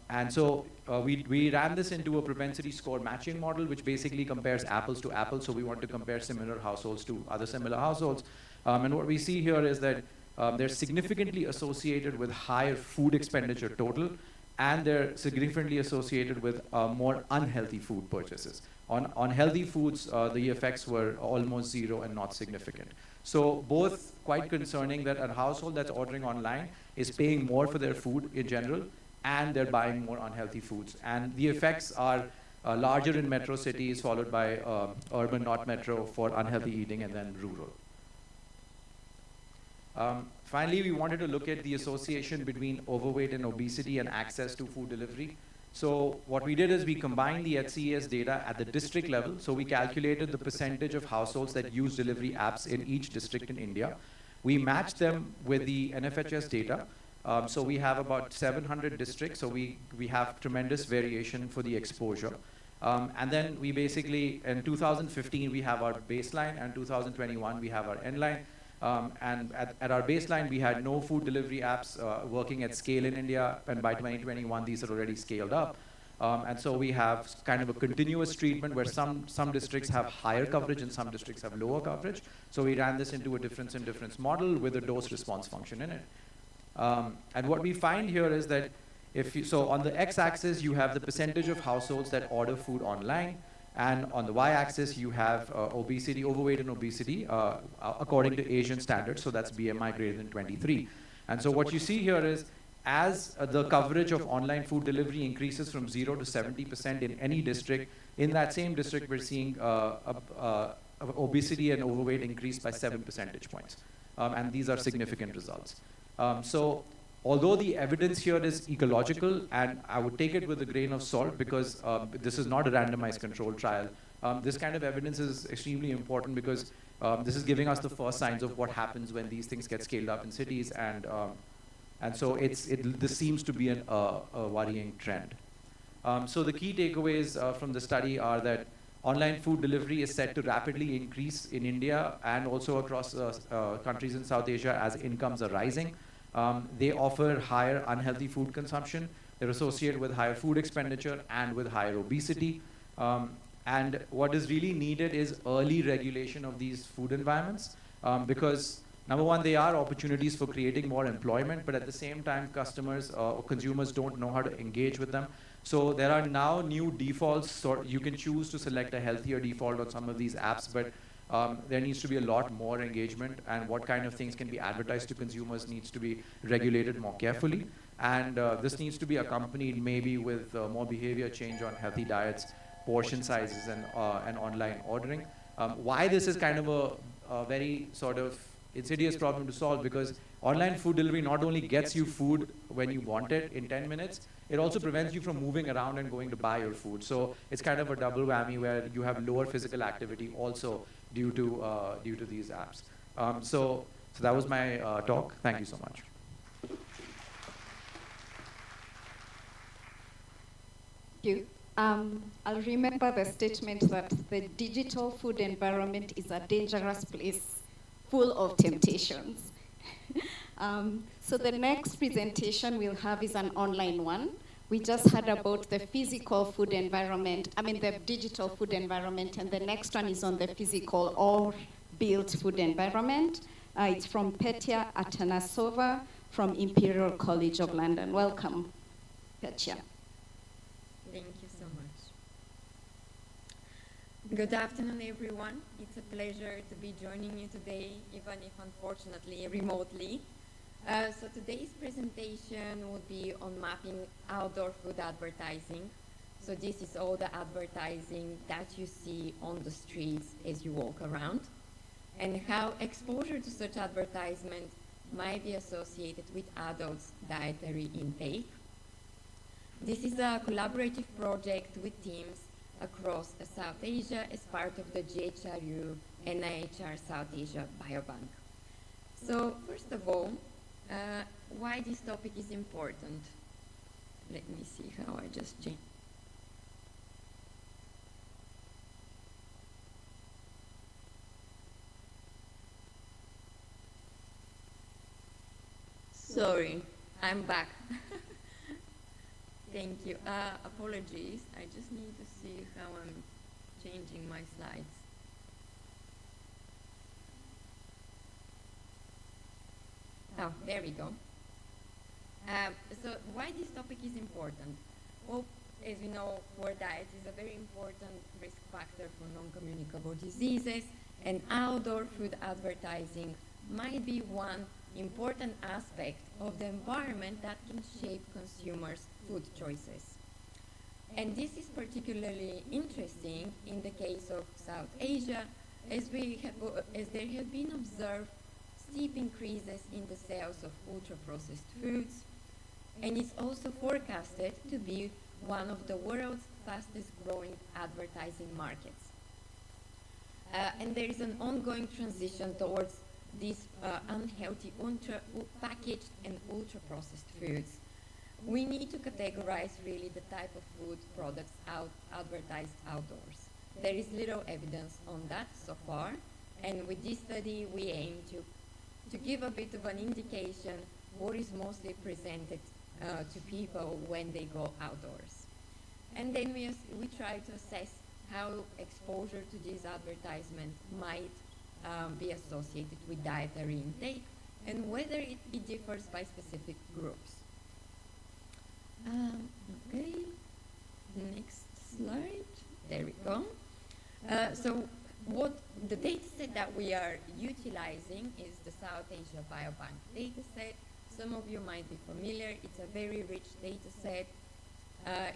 And so we ran this into a propensity score matching model, which basically compares apples to apples. So we want to compare similar households to other similar households. And what we see here is that they're significantly associated with higher food expenditure total, and they're significantly associated with more unhealthy food purchases. On healthy foods, the effects were almost zero and not significant. So both quite concerning that a household that's ordering online is paying more for their food in general, and they're buying more unhealthy foods. And the effects are larger in metro cities, followed by urban, not metro, for unhealthy eating, and then rural. Finally, we wanted to look at the association between overweight and obesity and access to food delivery. So what we did is we combined the HCES data at the district level. So we calculated the percentage of households that use delivery apps in each district in India. We matched them with the NFHS data. So we have about 700 districts. So we have tremendous variation for the exposure. And then we basically, in 2015, we have our baseline, and 2021, we have our end line. And at our baseline, we had no food delivery apps working at scale in India, and by 2021, these are already scaled up. And so we have kind of a continuous treatment where some districts have higher coverage and some districts have lower coverage. So we ran this into a difference in difference model with a dose response function in it. And what we find here is that so on the x-axis, you have the percentage of households that order food online. And on the y-axis, you have obesity, overweight and obesity, according to Asian standards. So that's BMI greater than 23. And so what you see here is, as the coverage of online food delivery increases from 0 to 70% in any district, in that same district, we're seeing obesity and overweight increase by 7 percentage points. And these are significant results. So although the evidence here is ecological, and I would take it with a grain of salt because this is not a randomized controlled trial, this kind of evidence is extremely important because this is giving us the first signs of what happens when these things get scaled up in cities, and so this seems to be a worrying trend. So the key takeaways from the study are that online food delivery is set to rapidly increase in India and also across countries in South Asia as incomes are rising. They offer higher unhealthy food consumption. They're associated with higher food expenditure and with higher obesity. And what is really needed is early regulation of these food environments because, number one, they are opportunities for creating more employment, but at the same time, customers or consumers don't know how to engage with them. So there are now new defaults. So you can choose to select a healthier default on some of these apps, but there needs to be a lot more engagement, and what kind of things can be advertised to consumers needs to be regulated more carefully. And this needs to be accompanied maybe with more behavior change on healthy diets, portion sizes, and online ordering. Why this is kind of a very sort of insidious problem to solve, because online food delivery not only gets you food when you want it in 10 minutes, it also prevents you from moving around and going to buy your food. So it's kind of a double whammy where you have lower physical activity also due to these apps. So that was my talk. Thank you so much. Thank you. I'll remember the statement that the digital food environment is a dangerous place full of temptations. So the next presentation we'll have is an online one. We just heard about the physical food environment, the digital food environment, and the next one is on the physical or built food environment. It's from Petya Atanasova from Imperial College of London. Welcome, Petya. Thank you so much. Good afternoon, everyone. It's a pleasure to be joining you today, even if unfortunately remotely. So today's presentation will be on mapping outdoor food advertising. So this is all the advertising that you see on the streets as you walk around, and how exposure to such advertisement might be associated with adults' dietary intake. This is a collaborative project with teams across South Asia as part of the GHRU NIHR South Asia Biobank. So first of all, why this topic is important. Let me see how I just change. Sorry, I'm back. Thank you. Apologies. I just need to see how I'm changing my slides. Oh, there we go. So why this topic is important? Well, as we know, poor diet is a very important risk factor for non-communicable diseases, and outdoor food advertising might be one important aspect of the environment that can shape consumers' food choices. And this is particularly interesting in the case of South Asia, as there have been observed steep increases in the sales of ultra-processed foods, and it's also forecasted to be one of the world's fastest growing advertising markets. And there is an ongoing transition towards these unhealthy packaged and ultra-processed foods. We need to categorize really the type of food products advertised outdoors. There is little evidence on that so far, and with this study we aim to give a bit of an indication what is mostly presented to people when they go outdoors. And then we try to assess how exposure to this advertisement might be associated with dietary intake, and whether it differs by specific groups. Okay, next slide. There we go. So what the data set that we are utilizing is the South Asia Biobank data set. Some of you might be familiar. It's a very rich data set.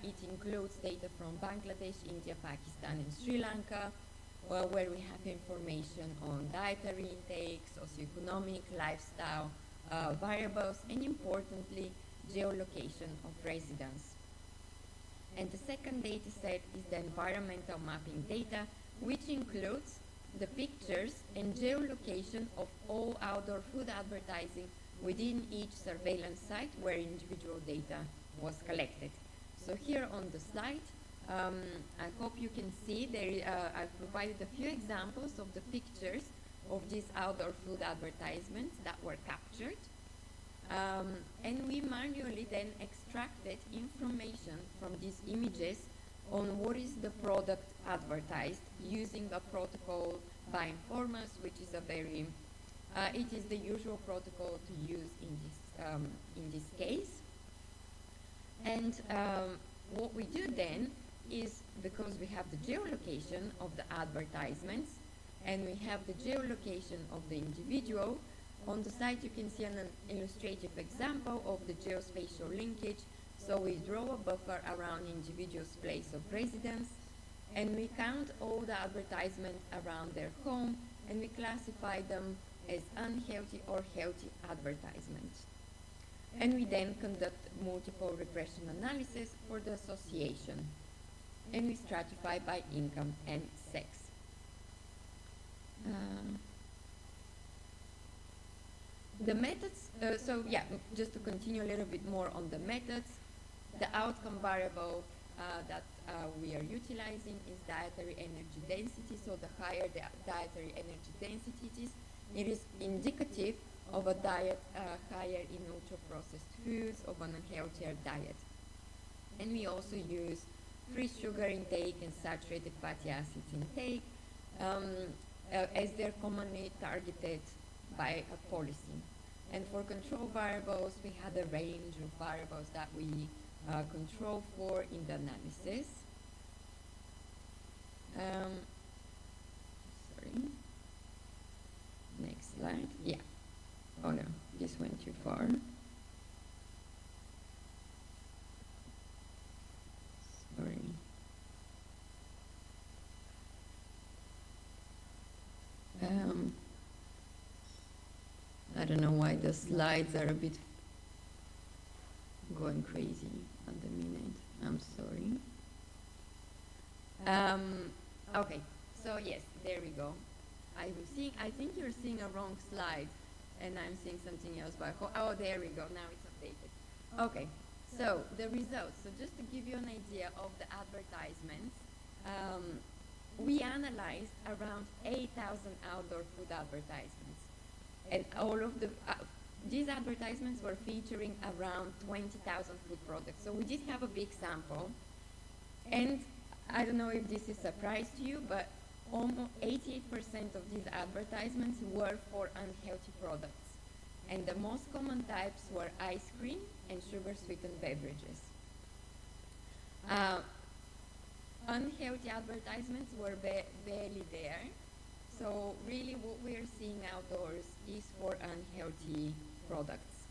It includes data from Bangladesh, India, Pakistan, and Sri Lanka, where we have information on dietary intake, socioeconomic, lifestyle variables, and importantly, geolocation of residence. And the second data set is the environmental mapping data, which includes the pictures and geolocation of all outdoor food advertising within each surveillance site where individual data was collected. So here on the slide, I hope you can see there. I've provided a few examples of the pictures of these outdoor food advertisements that were captured. And we manually then extracted information from these images on what is the product advertised using a protocol by Informers, which is a very, it is the usual protocol to use in this case. And what we do then is, because we have the geolocation of the advertisements and we have the geolocation of the individual, on the site you can see an illustrative example of the geospatial linkage. So we draw a buffer around individual's place of residence, and we count all the advertisements around their home, and we classify them as unhealthy or healthy advertisements. And we then conduct multiple regression analysis for the association. And we stratify by income and sex. The methods, just to continue a little bit more on the methods, the outcome variable that we are utilizing is dietary energy density. So the higher the dietary energy density it is indicative of a diet higher in ultra-processed foods, of an unhealthier diet. And we also use free sugar intake and saturated fatty acids intake as they're commonly targeted by a policy. And for control variables, we had a range of variables that we control for in the analysis. Sorry. Next slide. Yeah. Oh no, this went too far. Sorry. I don't know why the slides are a bit going crazy at the minute. I'm sorry. Okay, so yes, there we go. I think you're seeing a wrong slide, and I'm seeing something else. Oh, there we go. Now it's updated. Okay, so the results. So just to give you an idea of the advertisements, we analyzed around 8,000 outdoor food advertisements, and all of these advertisements were featuring around 20,000 food products. So we did have a big sample, and I don't know if this is a surprise to you, but almost 88% of these advertisements were for unhealthy products. And the most common types were ice cream and sugar-sweetened beverages. Unhealthy advertisements were barely there. So really what we're seeing outdoors is for unhealthy products.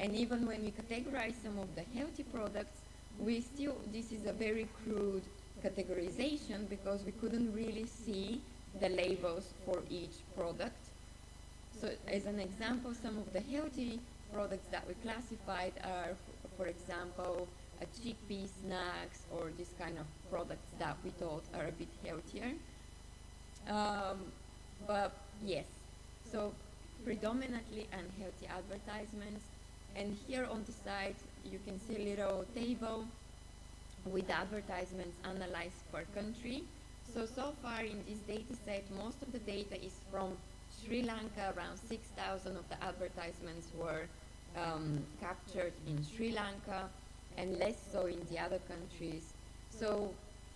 And even when we categorize some of the healthy products, this is a very crude categorization because we couldn't really see the labels for each product. So as an example, some of the healthy products that we classified are, for example, chickpea snacks or this kind of products that we thought are a bit healthier. But yes, so predominantly unhealthy advertisements. And here on the side, you can see a little table with advertisements analyzed per country. So far in this data set, most of the data is from Sri Lanka. Around 6,000 of the advertisements were captured in Sri Lanka, and less so in the other countries. So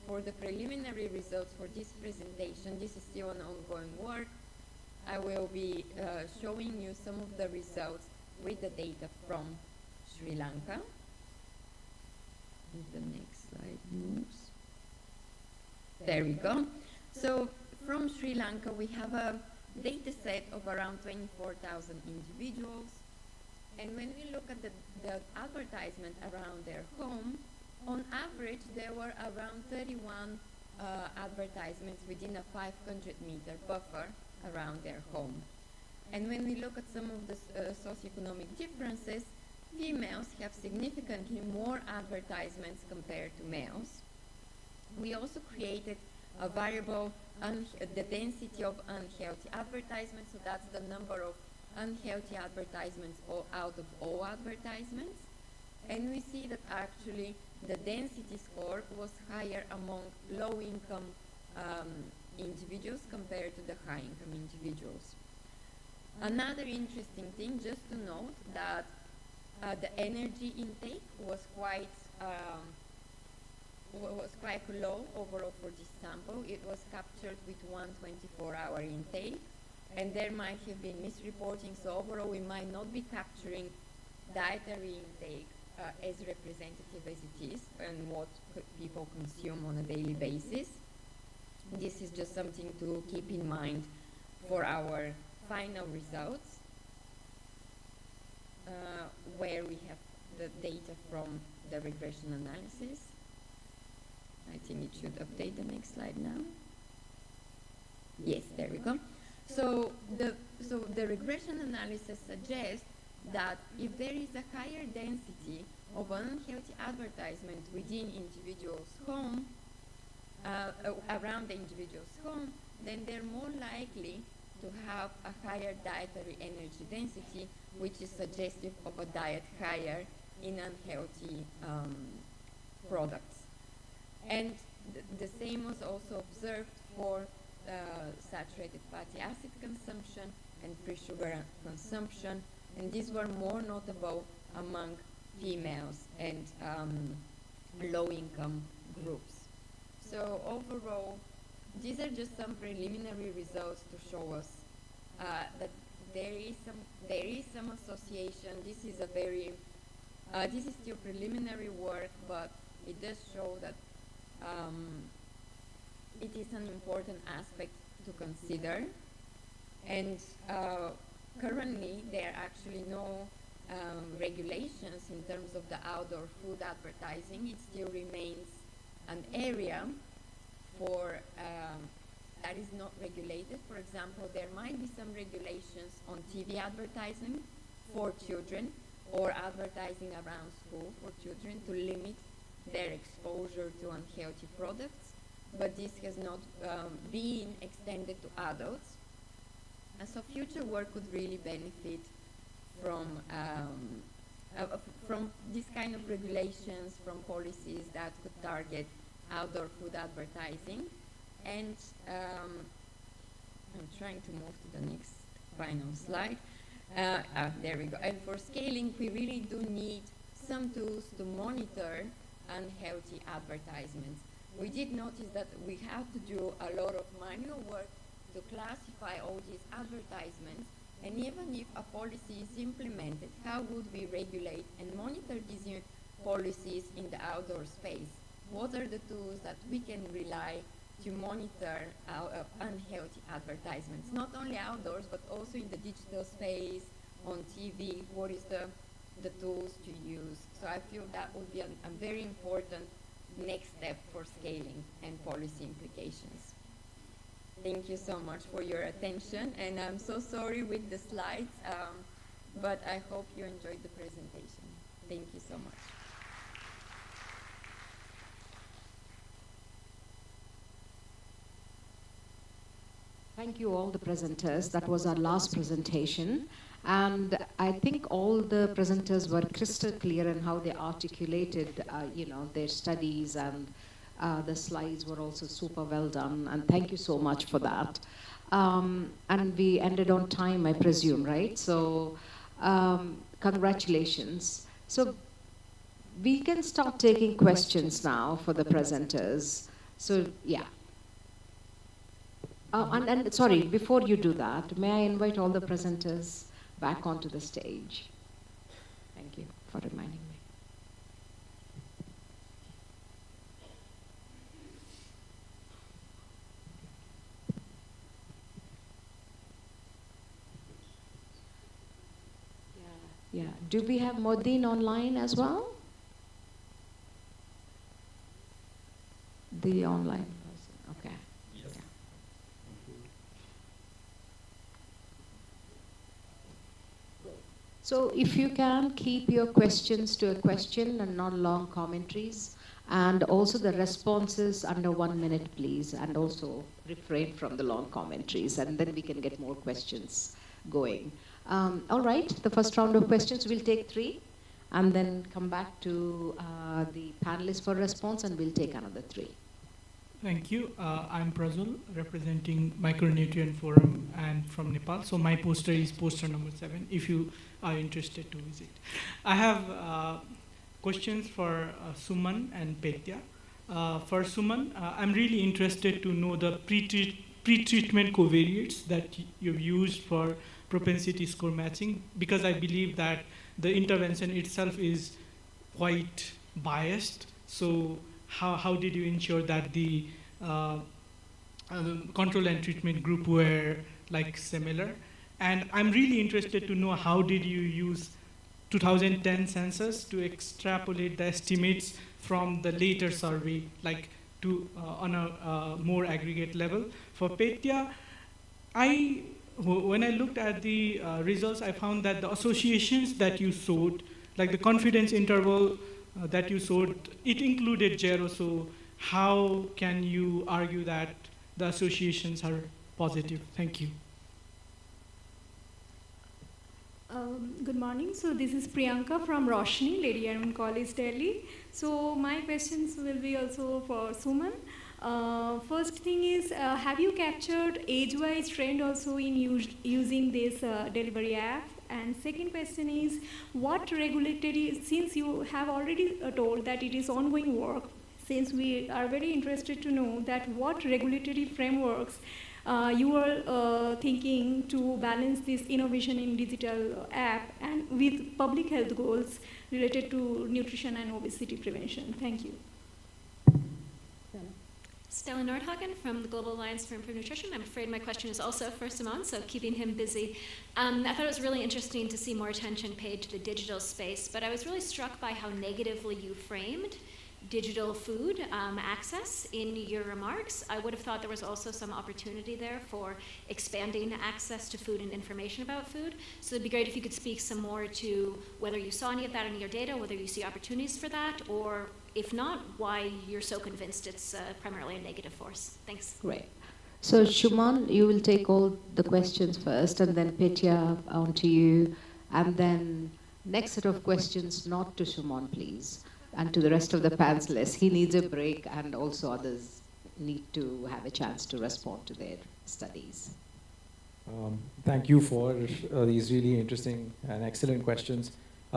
for the preliminary results for this presentation, this is still an ongoing work. I will be showing you some of the results with the data from Sri Lanka. If the next slide moves. There we go. So from Sri Lanka, we have a data set of around 24,000 individuals. And when we look at the advertisement around their home, on average, there were around 31 advertisements within a 500-meter buffer around their home. And when we look at some of the socioeconomic differences, females have significantly more advertisements compared to males. We also created a variable, the density of unhealthy advertisements, so that's the number of unhealthy advertisements out of all advertisements. And we see that actually the density score was higher among low-income individuals compared to the high-income individuals. Another interesting thing, just to note that the energy intake was quite low overall for this sample. It was captured with 1 24-hour intake, and there might have been misreporting, so overall we might not be capturing dietary intake as representative as it is and what people consume on a daily basis. This is just something to keep in mind for our final results, where we have the data from the regression analysis. I think it should update the next slide now. Yes, there we go. So the regression analysis suggests that if there is a higher density of unhealthy advertisement within individuals' home, around the individual's home, then they're more likely to have a higher dietary energy density, which is suggestive of a diet higher in unhealthy products. And the same was also observed for saturated fatty acid consumption and free sugar consumption, and these were more notable among females and low-income groups. So overall, these are just some preliminary results to show us that there is some association. This is a very this is still preliminary work, but it does show that it is an important aspect to consider. And currently, there are actually no regulations in terms of the outdoor food advertising. It still remains an area for that is not regulated. For example, there might be some regulations on TV advertising for children or advertising around school for children to limit their exposure to unhealthy products, but this has not been extended to adults. And so future work could really benefit from this kind of regulations, from policies that could target outdoor food advertising. And I'm trying to move to the next final slide. There we go. And for scaling, we really do need some tools to monitor unhealthy advertisements. We did notice that we have to do a lot of manual work to classify all these advertisements, and even if a policy is implemented, how would we regulate and monitor these new policies in the outdoor space? What are the tools that we can rely to monitor unhealthy advertisements, not only outdoors, but also in the digital space, on TV? What is the tools to use? So I feel that would be a very important next step for scaling and policy implications. Thank you so much for your attention, and I'm so sorry with the slides, but I hope you enjoyed the presentation. Thank you so much. Thank you all the presenters. That was our last presentation. And I think all the presenters were crystal clear in how they articulated, their studies, and the slides were also super well done. And thank you so much for that. And we ended on time, I presume, right? So congratulations. So we can start taking questions now for the presenters. So yeah. And sorry, before you do that, may I invite all the presenters back onto the stage? Thank you for reminding me. Yeah. Do we have Modin online as well? The online person. Okay. Yes. Yeah. So if you can keep your questions to a question and not long commentaries, and also the responses under 1 minute, please, and also refrain from the long commentaries, and then we can get more questions going. All right, the first round of questions, we'll take 3, and then come back to the panelists for response, and we'll take another 3. Thank you. I'm Prajul, representing Micronutrient Forum and from Nepal. So my poster is poster number 7, if you are interested to visit. I have questions for Suman and Petya. For Suman, I'm really interested to know the pre-treatment covariates that you've used for propensity score matching, because I believe that the intervention itself is quite biased. So how did you ensure that the control and treatment group were like similar? And I'm really interested to know how did you use 2010 census to extrapolate the estimates from the later survey, like to on a more aggregate level. For Petya, I when I looked at the results, I found that the associations that you showed, like the confidence interval that you showed, it included zero. So how can you argue that the associations are positive? Thank you. Good morning. So this is Priyanka from Roshni, Lady Arun College, Delhi. So my questions will be also for Suman. First thing is, have you captured age-wise trend also in using this delivery app? And second question is, what regulatory, since you have already told that it is ongoing work, since we are very interested to know that what regulatory frameworks you are thinking to balance this innovation in digital app and with public health goals related to nutrition and obesity prevention. Thank you. Stella Nordhagen from the Global Alliance for Improved Nutrition. I'm afraid my question is also for Simon, so keeping him busy. I thought it was really interesting to see more attention paid to the digital space, but I was really struck by how negatively you framed digital food access in your remarks. I would have thought there was also some opportunity there for expanding access to food and information about food. So it'd be great if you could speak some more to whether you saw any of that in your data, whether you see opportunities for that, or if not, why you're so convinced it's primarily a negative force. Thanks. Great. So Shuman, you will take all the questions first, and then Petya on to you, and then next set of questions not to Shuman, please, and to the rest of the panelists. He needs a break, and also others need to have a chance to respond to their studies. Thank you for these really interesting and excellent questions.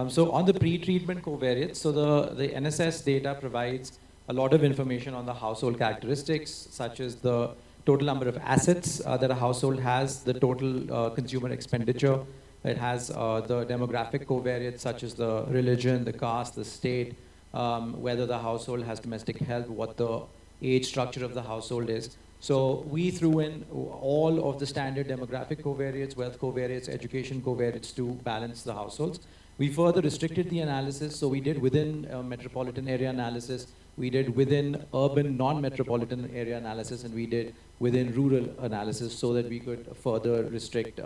So on the pre-treatment covariates, so the NSS data provides a lot of information on the household characteristics, such as the total number of assets that a household has, the total consumer expenditure. It has the demographic covariates, such as the religion, the caste, the state, whether the household has domestic help, what the age structure of the household is. So we threw in all of the standard demographic covariates, wealth covariates, education covariates to balance the households. We further restricted the analysis, so we did within metropolitan area analysis, we did within urban non-metropolitan area analysis, and we did within rural analysis so that we could further restrict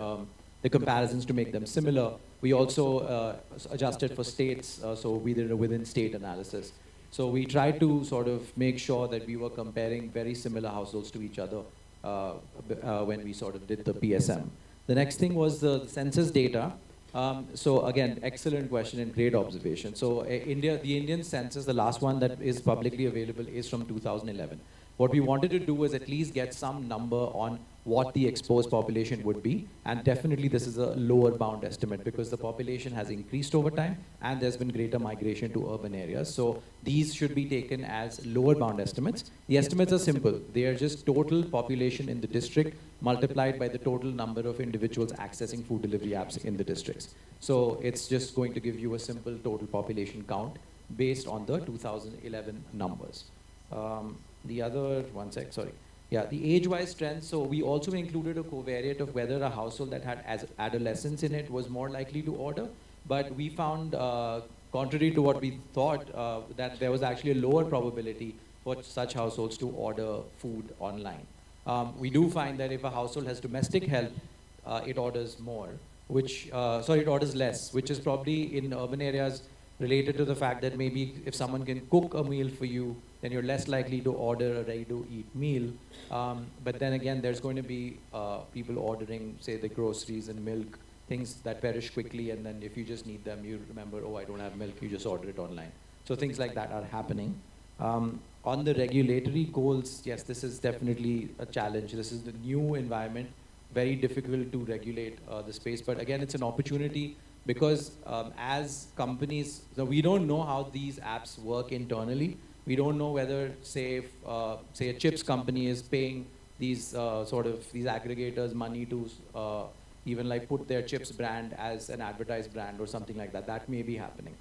the comparisons to make them similar. We also adjusted for states, so we did a within state analysis. So we tried to sort of make sure that we were comparing very similar households to each other when we sort of did the PSM. The next thing was the census data. So again, excellent question and great observation. So the Indian census, the last one that is publicly available is from 2011. What we wanted to do was at least get some number on what the exposed population would be. And definitely this is a lower bound estimate because the population has increased over time and there's been greater migration to urban areas. So these should be taken as lower bound estimates. The estimates are simple. They are just total population in the district multiplied by the total number of individuals accessing food delivery apps in the districts. So it's just going to give you a simple total population count based on the 2011 numbers. The other, one sec, sorry. Yeah, the age-wise trends, so we also included a covariate of whether a household that had adolescents in it was more likely to order, but we found, contrary to what we thought, that there was actually a lower probability for such households to order food online. We do find that if a household has domestic help, it orders more, it orders less, which is probably in urban areas related to the fact that maybe if someone can cook a meal for you, then you're less likely to order a ready-to-eat meal. But then again, there's going to be people ordering, say, the groceries and milk, things that perish quickly, and then if you just need them, you remember, oh, I don't have milk, you just order it online. So things like that are happening. On the regulatory goals, yes, this is definitely a challenge. This is the new environment, very difficult to regulate the space. But again, it's an opportunity because as companies, so we don't know how these apps work internally. We don't know whether, say, a chips company is paying these these aggregators money to even like put their chips brand as an advertised brand or something like that. That may be happening.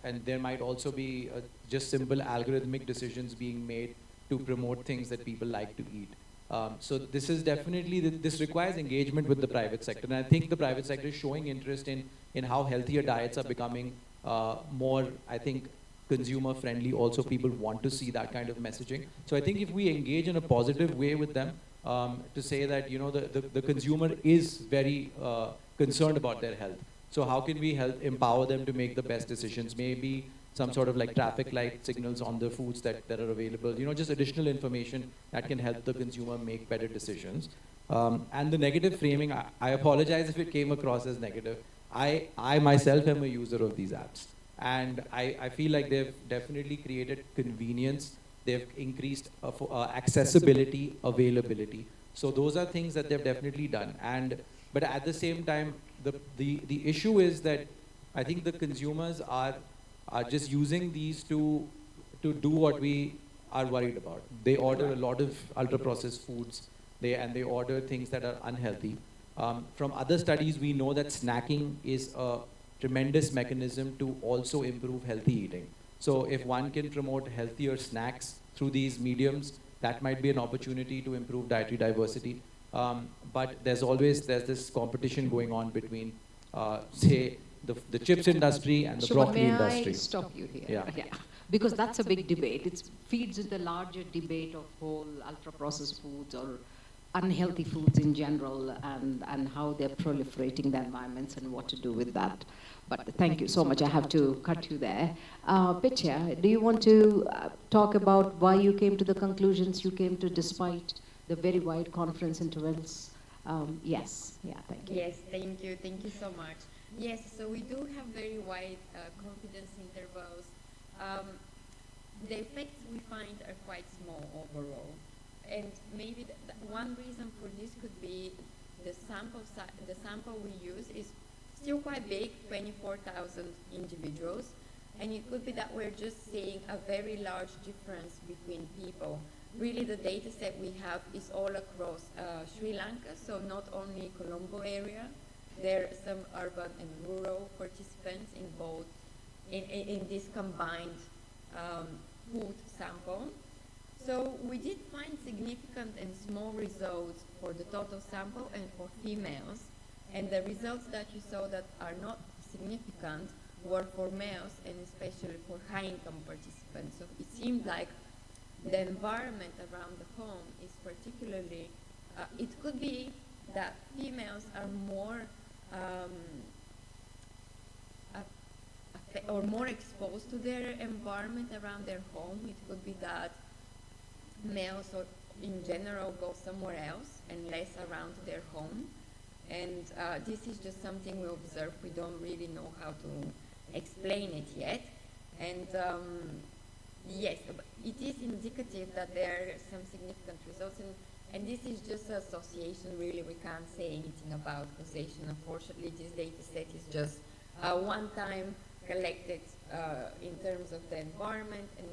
And there might also be just simple algorithmic decisions being made to promote things that people like to eat. So this is definitely, this requires engagement with the private sector. And I think the private sector is showing interest in how healthier diets are becoming more, I think, consumer friendly. Also, people want to see that kind of messaging. So I think if we engage in a positive way with them, to say that, you know, the consumer is very concerned about their health. So how can we help empower them to make the best decisions? Maybe some sort of like traffic light signals on the foods that are available, you know, just additional information that can help the consumer make better decisions. And the negative framing, I apologize if it came across as negative. I myself am a user of these apps. And I feel like they've definitely created convenience. They've increased accessibility, availability. So those are things that they've definitely done. But at the same time, the issue is that I think the consumers are just using these to do what we are worried about. They order a lot of ultra-processed foods. They order things that are unhealthy. From other studies, we know that snacking is a tremendous mechanism to also improve healthy eating. So if one can promote healthier snacks through these mediums, that might be an opportunity to improve dietary diversity. But there's this competition going on between, say, the chips industry and the broccoli industry. May I stop you here? Yeah. Because that's a big debate. It feeds into the larger debate of whole ultra-processed foods or unhealthy foods in general, and how they're proliferating the environments and what to do with that. But thank you so much. I have to cut you there. Pitya, do you want to talk about why you came to the conclusions you came to despite the very wide conference intervals? Yes. Yeah, thank you. Yes, thank you. Thank you so much. Yes, so we do have very wide confidence intervals. The effects we find are quite small overall. And maybe one reason for this could be the sample we use is still quite big, 24,000 individuals, and it could be that we're just seeing a very large difference between people. Really, the data set we have is all across Sri Lanka, so not only Colombo area. There are some urban and rural participants involved in this combined food sample. So we did find significant and small results for the total sample and for females. And the results that you saw that are not significant were for males and especially for high-income participants. So it seemed like the environment around the home is particularly, it could be that females are more more exposed to their environment around their home. It could be that males or in general go somewhere else and less around their home. And this is just something we observe. We don't really know how to explain it yet. And yes, it is indicative that there are some significant results. And this is just an association, really. We can't say anything about causation. Unfortunately, this data set is just one time collected in terms of the environment, and